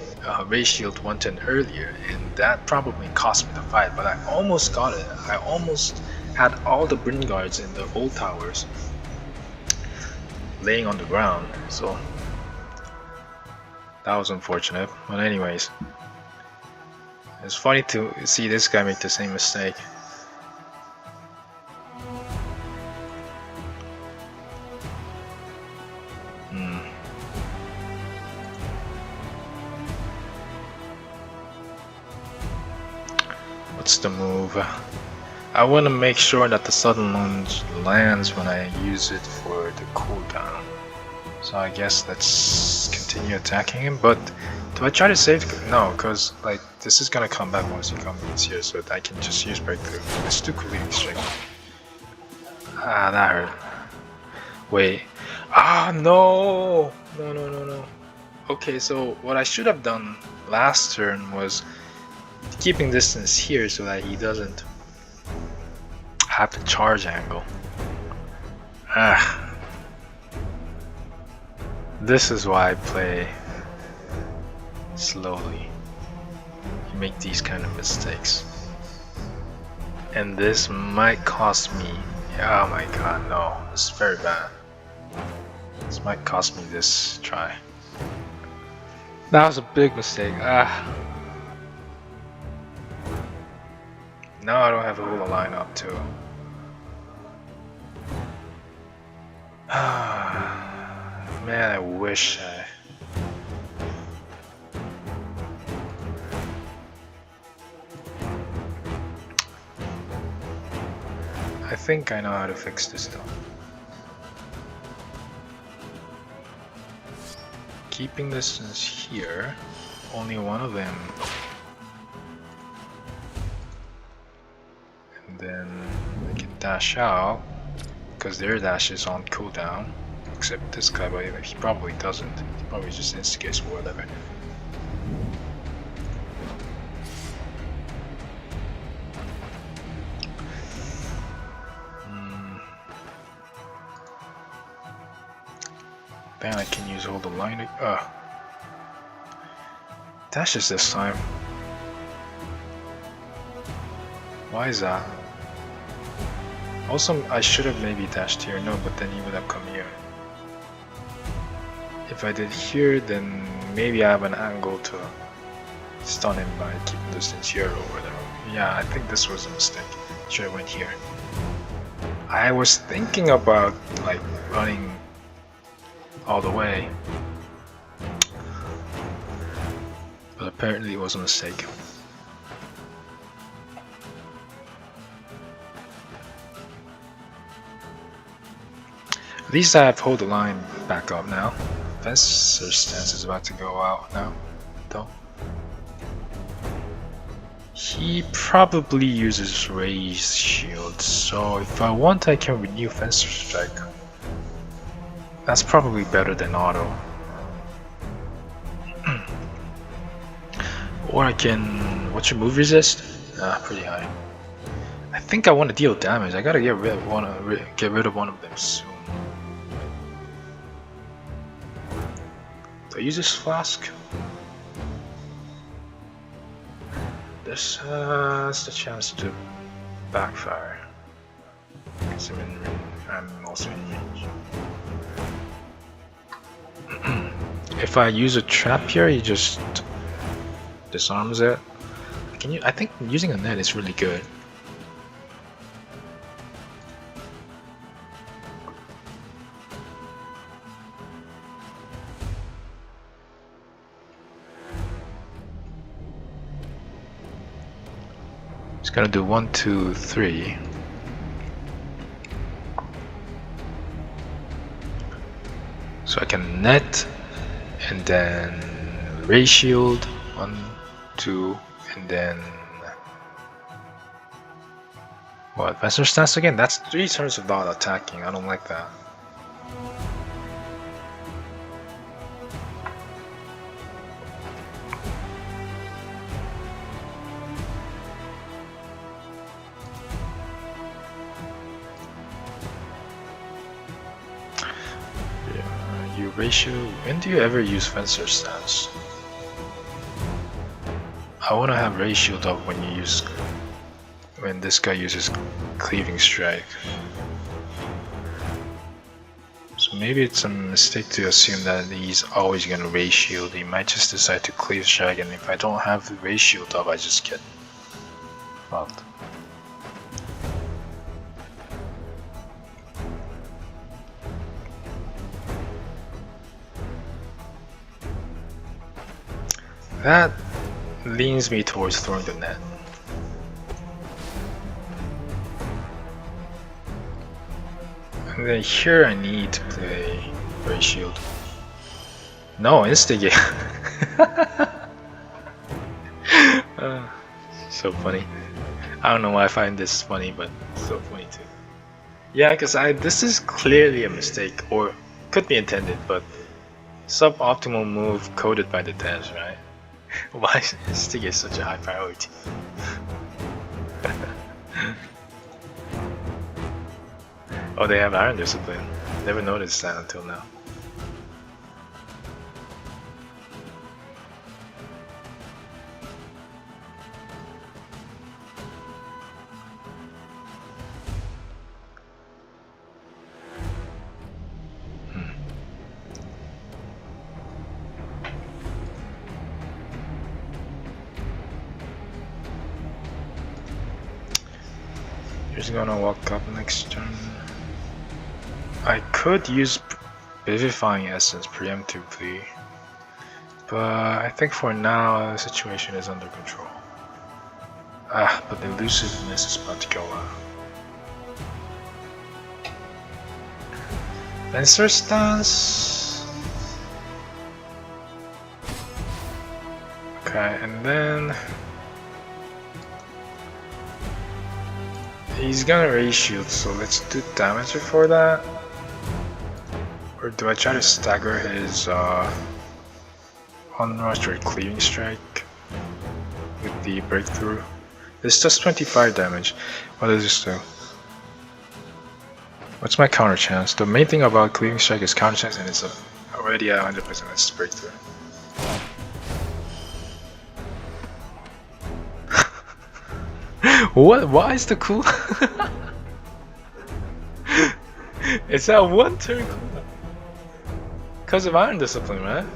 A: Raise Shield 1 turn earlier, and that probably cost me the fight, but I almost got it. I almost had all the Bryn Guards in the old towers laying on the ground, so that was unfortunate. But anyways, it's funny to see this guy make the same mistake. What's the move? I want to make sure that the sudden lunge lands when I use it for the cooldown. So I guess let's continue attacking him. But do I try to save? No, because like this is gonna come back once he comes here, so I can just use breakthrough. Let's do cooling strike. Ah, that hurt. Wait. Ah, no! No. Okay, so what I should have done last turn was keeping distance here so that he doesn't have the charge angle. Ah. This is why I play slowly. You make these kind of mistakes. And this might cost me. Oh my god, no. This is very bad. This might cost me this try. That was a big mistake. Ah. Now I don't have a whole line up too. Man, I wish I think I know how to fix this though. Keeping distance here, only one of them. And then I can dash out, because their dash is on cooldown. Except this guy, but he probably doesn't. He probably just instigates or whatever. Then I can use all the line. Dashes this time. Why is that? Also, I should have maybe dashed here. No, but then he would have come here. If I did here, then maybe I have an angle to stun him by keeping distance here or whatever. Yeah, I think this was a mistake. Should have went here. I was thinking about like running all the way, but apparently it was a mistake. At least I have hold the line back up now. Fencer's stance is about to go out now, though. He probably uses Raise Shield, so if I want I can renew Fencer Strike. That's probably better than auto. Or I can... what's your move resist? Pretty high. I think I want to deal damage. I gotta get rid of one of them soon. Do I use this flask? This has the chance to backfire. Because I'm also in range. If I use a trap here, he just disarms it. Can you? I think using a net is really good. Just gonna do 1, 2, 3. So I can net and then ray shield 1, 2, and then what? Adventure stance again? That's 3 turns without attacking. I don't like that. Ratio. When do you ever use fencer stance? I want to have ray shield up when this guy uses cleaving strike. So maybe it's a mistake to assume that he's always gonna ray shield. He might just decide to cleave strike, and if I don't have the ray shield up, I just get fucked. That leans me towards throwing the net. And then here I need to play ray shield. No, instigate. So funny. I don't know why I find this funny, but it's so funny too. Yeah, because this is clearly a mistake, or could be intended, but suboptimal move coded by the devs, right? Why is instigate such a high priority? Oh, they have Iron Discipline. Never noticed that until now. He's gonna walk up next turn. I could use Vivifying Essence preemptively, but I think for now the situation is under control. But the elusiveness is about to go out. Fencer stance. Okay, and then he's gonna ray shield, so let's do damage before that. Or do I try to stagger his onrush or cleaving strike with the breakthrough? This does 25 damage. What does this do? What's my counter chance? The main thing about cleaving strike is counter chance, and it's already at 100%. It's breakthrough. What? Why is the cool? It's that 1 turn cooldown. Because of Iron Discipline, right?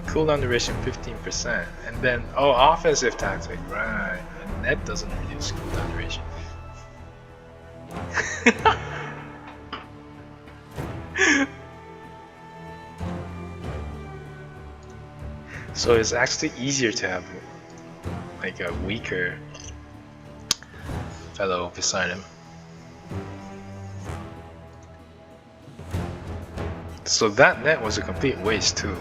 A: Cooldown duration 15%. And then, oh, offensive tactic, right. And that doesn't reduce cooldown duration. So it's actually easier to have like a weaker fellow beside him. So that net was a complete waste too.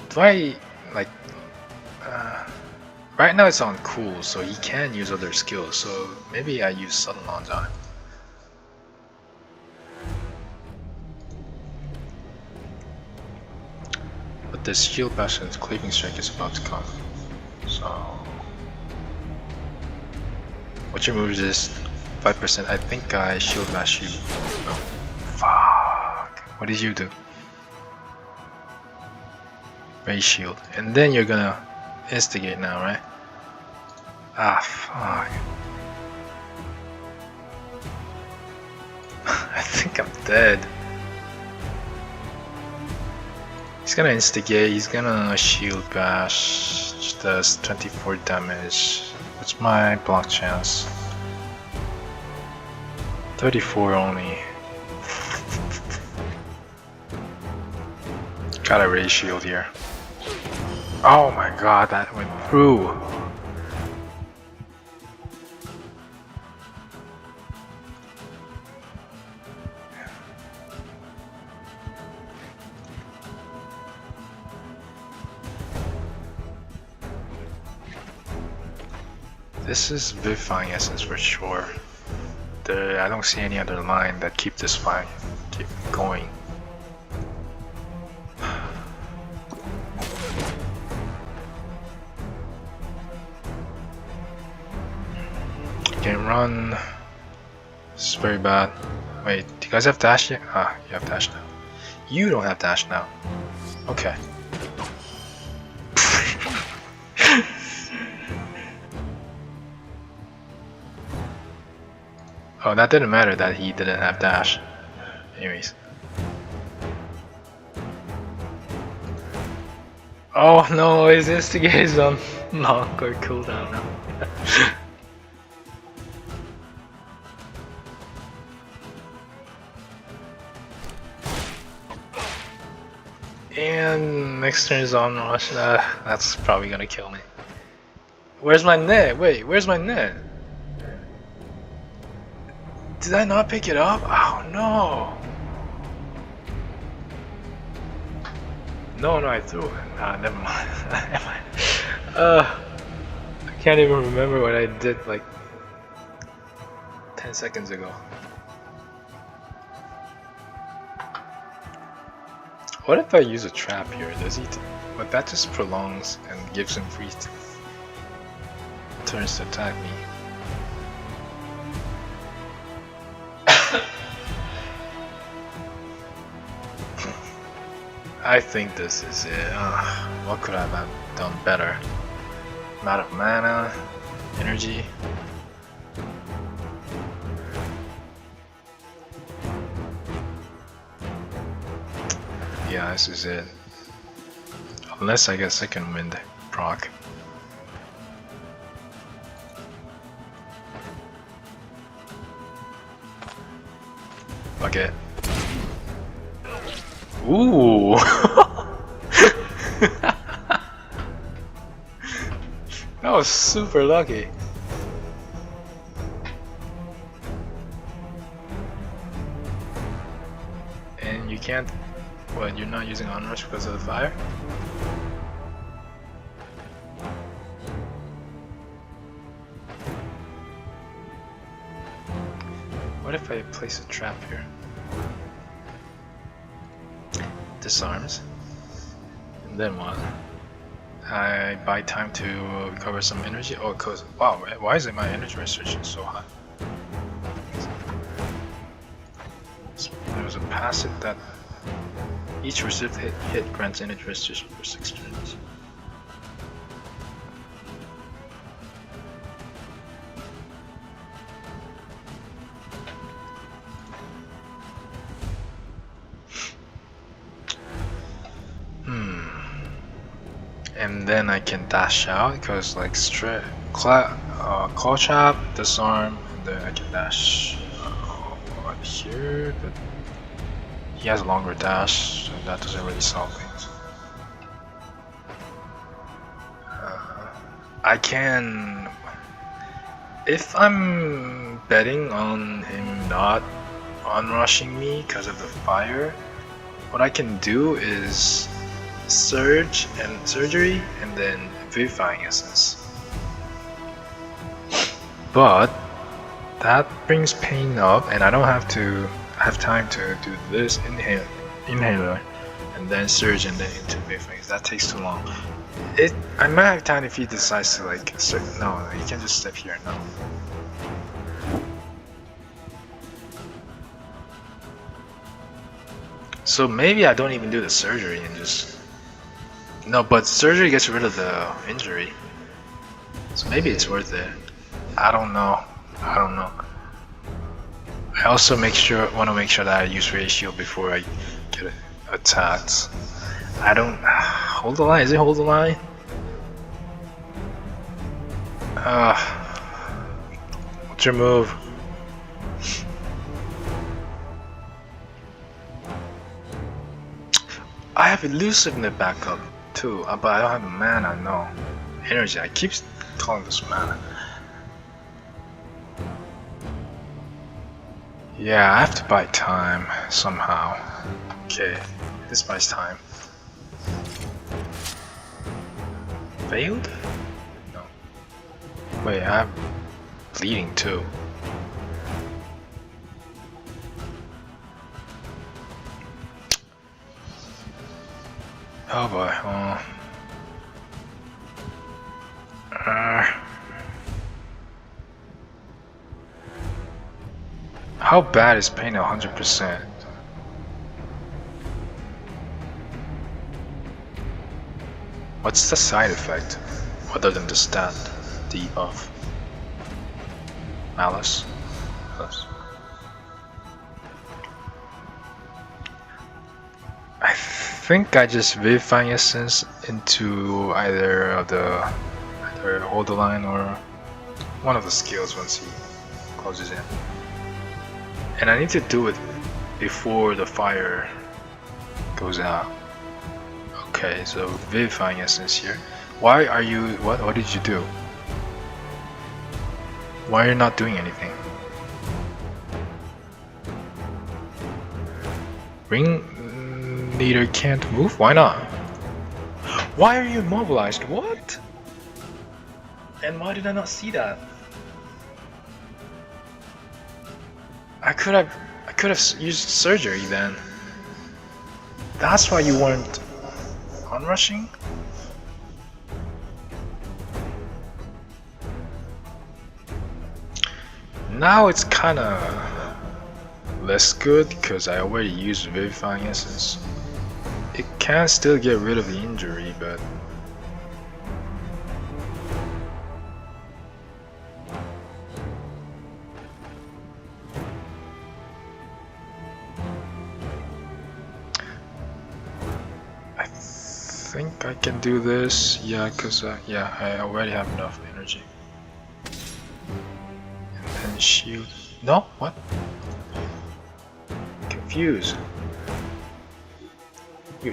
A: Do I like right now it's on cool, so he can use other skills, so maybe I use sudden launch on him. But this shield bash and cleaving strike is about to come. So what your move is 5%. I think I shield bash you. Oh, fuck. What did you do? Ray shield. And then you're gonna instigate now, right? Ah, fuck. think I'm dead. He's gonna instigate, he's gonna shield bash, which does 24 damage. What's my block chance? 34 only. Gotta raise shield here. Oh my god, that went through. This is Vivifying Essence for sure. I don't see any other line that keep this fight keep going. Can't run. This is very bad. Wait, do you guys have dash yet? Ah, you have dash now. You don't have dash now. Okay. Oh, that didn't matter that he didn't have dash. Anyways. Oh no, his instigate is on knock or cooldown now. And next turn is on rush. That's probably gonna kill me. Where's my net? Wait, where's my net? Did I not pick it up? Oh no! No, I threw it. Nah, never mind. Never mind. I can't even remember what I did like 10 seconds ago. What if I use a trap here? Does he? But that just prolongs and gives him free turns to attack me. I think this is it. What could I have done better? Amount of mana, energy. Yeah, this is it. Unless I guess I can win the proc. Okay. Ooh! That was super lucky. And you can't. What? You're not using onrush because of the fire? What if I place a trap here? Disarms, and then what? I buy time to recover some energy. Oh, cause wow, why is it my energy restriction so high? There was a passive that each received hit grants energy restriction for 6 turns. And then I can dash out because like claw chop, disarm, and then I can dash here, but he has a longer dash, so that doesn't really solve things. I can, if I'm betting on him not onrushing me because of the fire, what I can do is surge and surgery and then vivifying essence. But that brings pain up and I don't have to have time to do this inhaler and then surge and then into vivifying. That takes too long. I might have time if he decides to like no, he can just step here now. So maybe I don't even do the surgery and just no, but surgery gets rid of the injury. So maybe it's worth it. I don't know. I also want to make sure that I use ratio before I get attacked. I don't hold the line. Is it hold the line? What's your move? I have elusiveness backup too, but I don't have mana. No energy. I keep calling this mana. Yeah, I have to buy time somehow. Okay, this buys time. Failed? No. Wait, I'm bleeding too. Oh boy. How bad is pain 100%? What's the side effect other than the stat debuff? Malice? Plus. I think I just Vivifying Essence into either Hold the Line or one of the skills once he closes in. And I need to do it before the fire goes out. Okay, so Vivifying Essence here. Why are you... What did you do? Why are you not doing anything? Ring leader can't move? Why not? Why are you immobilized? What? And why did I not see that? I could have used surgery then. That's why you weren't onrushing? Now it's kinda less good because I already used Vivifying Essence. It can still get rid of the injury, but I think I can do this. Yeah, because yeah, I already have enough energy. And then shield. No, what? Confused.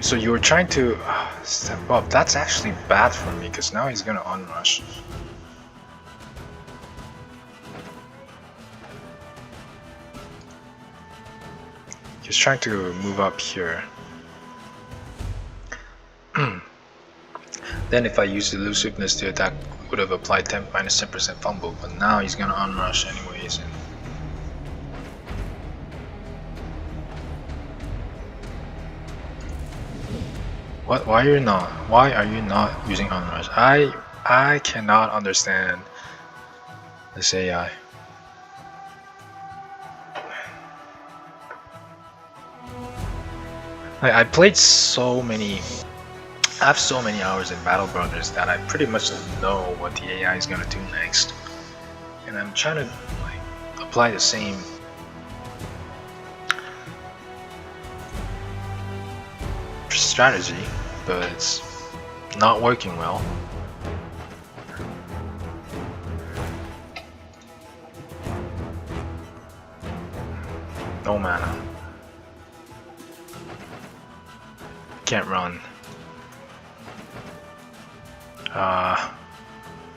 A: So you were trying to step up. That's actually bad for me because now he's gonna unrush. He's trying to move up here. Then if I use elusiveness, the attack would have applied 10 minus 10% fumble, but now he's gonna unrush anyways. And what? Why are you not? Why are you not using unrush? I cannot understand this AI. Like, I played so many. I have so many hours in Battle Brothers that I pretty much know what the AI is gonna do next, and I'm trying to like apply the same strategy, but it's not working well. No mana. Can't run.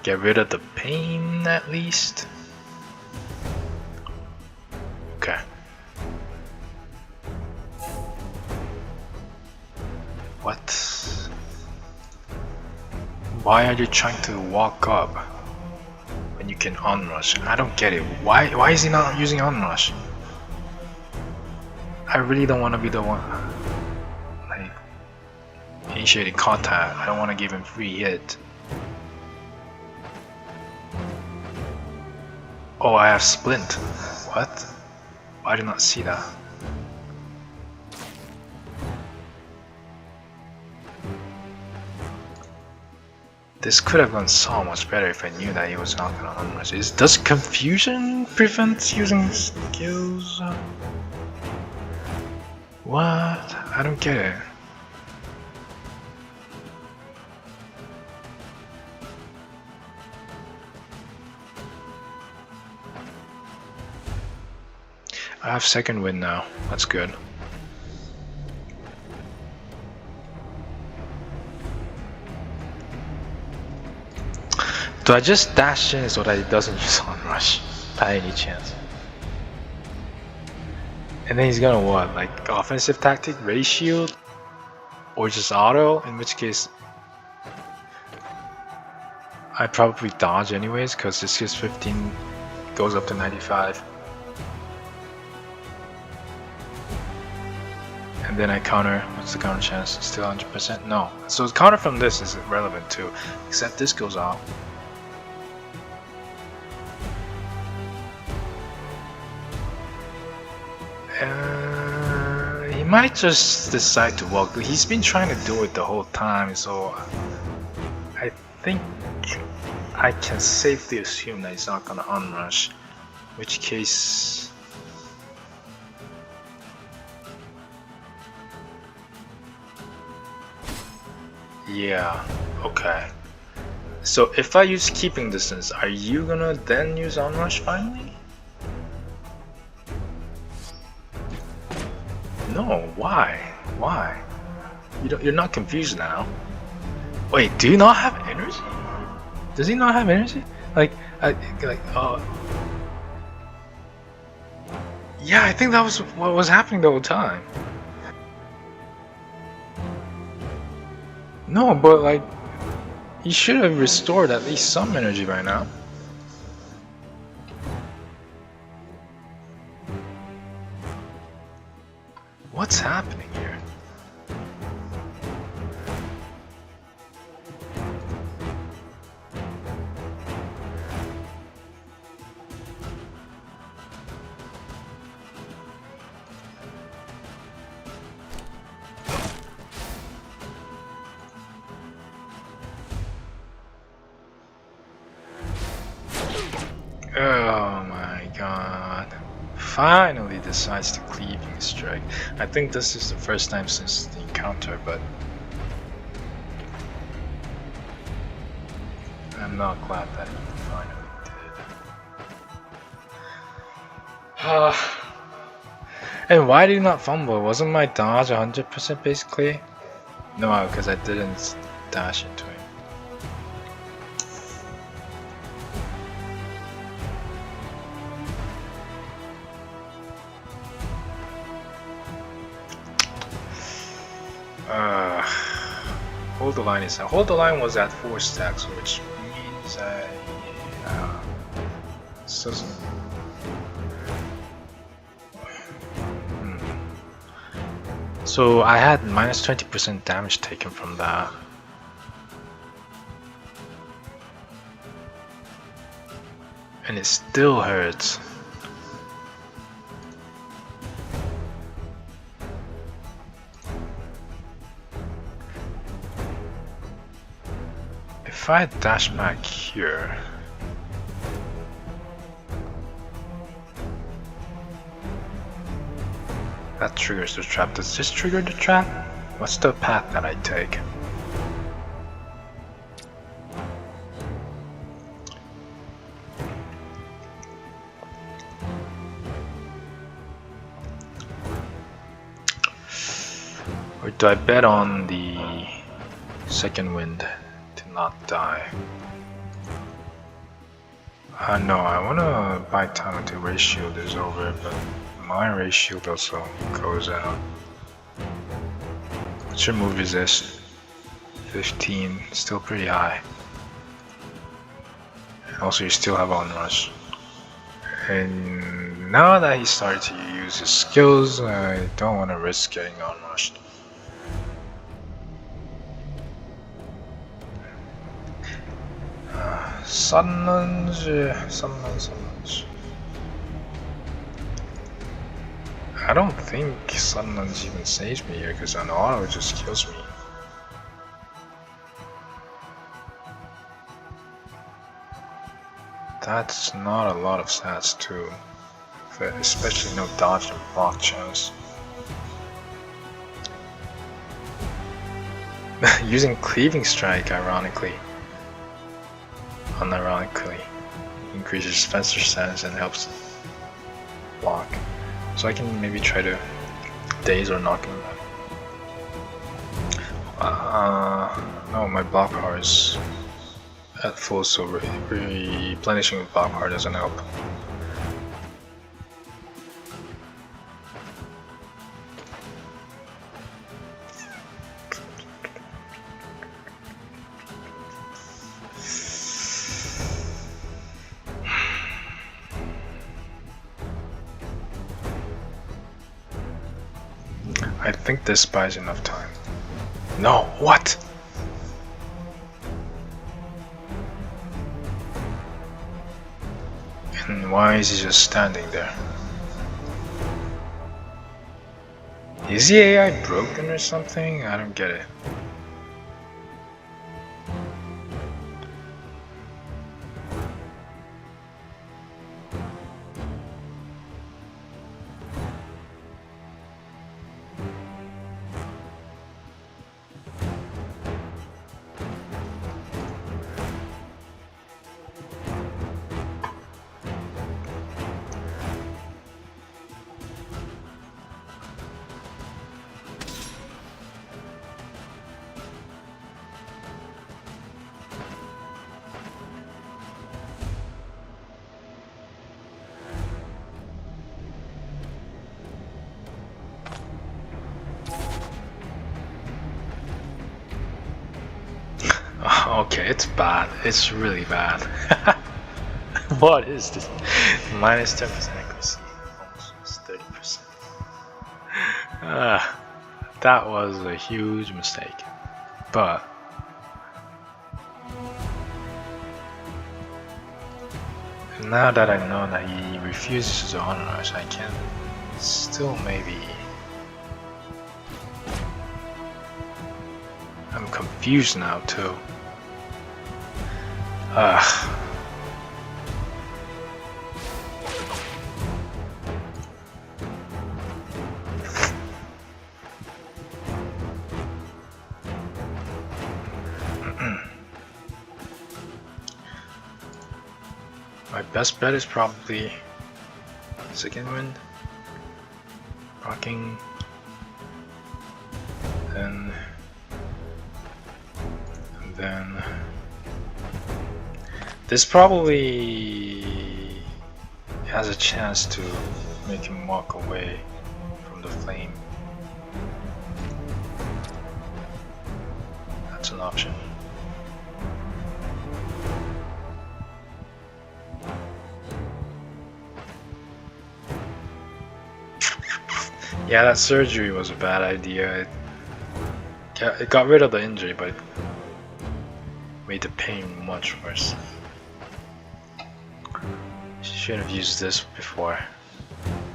A: Get rid of the pain at least. Okay. What? Why are you trying to walk up when you can unrush? I don't get it. Why is he not using unrush? I really don't want to be the one like initiating contact. I don't want to give him free hit. Oh, I have splint. What? I did not see that. This could have gone so much better if I knew that he was not gonna unrush. Does confusion prevent using skills? What? I don't get it. I have second wind now. That's good. Do I just dash in so that he doesn't use onrush by any chance? And then he's gonna what? Like offensive tactic, ready shield, or just auto? In which case, I probably dodge anyways because this gives 15 goes up to 95. And then I counter. What's the counter chance? Still 100%? No. So the counter from this is irrelevant too, except this goes off. He might just decide to walk. He's been trying to do it the whole time, so I think I can safely assume that he's not gonna unrush. Which case, yeah, okay. So if I use keeping distance, are you gonna then use onrush finally? No, why? Why? You're not confused now. Wait, do you not have energy? Does he not have energy? Yeah, I think that was what was happening the whole time. No, but like, he should have restored at least some energy by now. What's happening here? Oh my god. Finally decides to cleaving strike. I think this is the first time since the encounter, but I'm not glad that he finally did. And why did he not fumble? Wasn't my dodge 100% basically? No, because I didn't dash into him. Hold the line is hold the line was at 4 stacks, which means so I had minus 20% damage taken from that. And it still hurts. If I dash back here, that triggers the trap. Does this trigger the trap? What's the path that I take? Or do I bet on the second wind? Not die. No, I wanna buy time until race shield is over, but my race shield also goes out. What's your move resist? 15, still pretty high. And also you still have onrush. And now that he started to use his skills, I don't wanna risk getting onrushed. Sun lunge. I don't think sun lunge even saves me here because an auto just kills me. That's not a lot of stats too, especially no dodge and block chance. Using cleaving strike, unironically, increases Spencer stance and helps block. So I can maybe try to daze or knock him out. No, my block power is at full, so replenishing with block power doesn't help. I think this buys enough time. No, what? And why is he just standing there? Is the AI broken or something? I don't get it. Okay, it's bad. It's really bad. What is this? Minus 10% accuracy. Almost 30%. That was a huge mistake. But now that I know that he refuses to honor us, I can still maybe... I'm confused now too. My best bet is probably second wind, rocking, and then this probably has a chance to make him walk away from the flame. That's an option. Yeah, that surgery was a bad idea. It got rid of the injury, but it made the pain much worse. Should have used this before,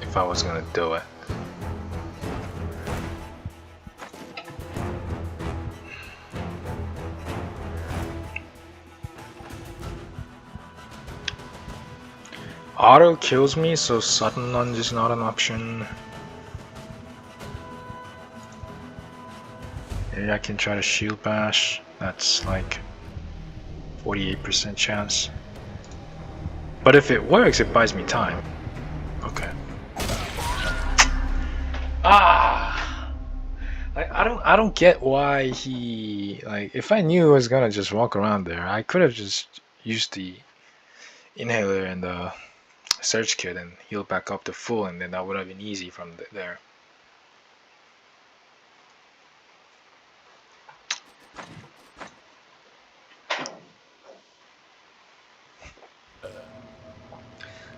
A: if I was gonna do it. Auto kills me, so sudden lunge is not an option. Maybe I can try to shield bash. That's like 48% chance. But if it works, it buys me time. Okay. I don't get why he, like, if I knew he was gonna just walk around there, I could have just used the inhaler and the search kit and healed back up to full, and then that would have been easy from there.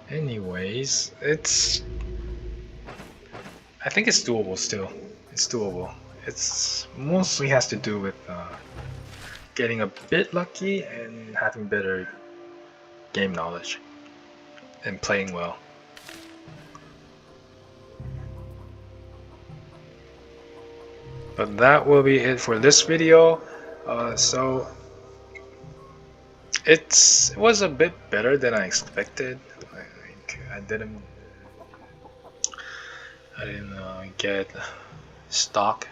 A: Anyways, I think it's doable still. It's doable. It's mostly has to do with getting a bit lucky and having better game knowledge and playing well. But that will be it for this video. So It was a bit better than I expected. Like I didn't get stuck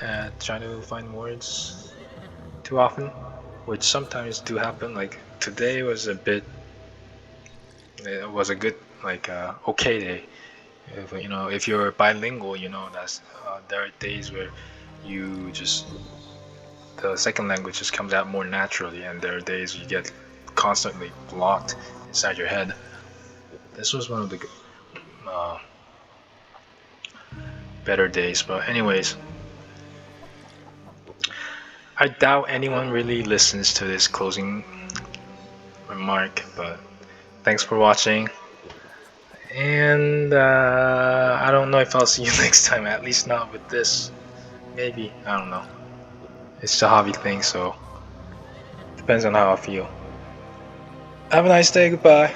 A: at trying to find words too often, which sometimes do happen. Like today was a bit. It was a good okay day. If you're bilingual, that's there are days where you just the second language just comes out more naturally, and there are days you get constantly blocked inside your head. This was one of the uh, better days, but anyways, I doubt anyone really listens to this closing remark, but thanks for watching. And I don't know if I'll see you next time, at least not with this. Maybe, I don't know. It's a hobby thing, so depends on how I feel. Have a nice day, goodbye.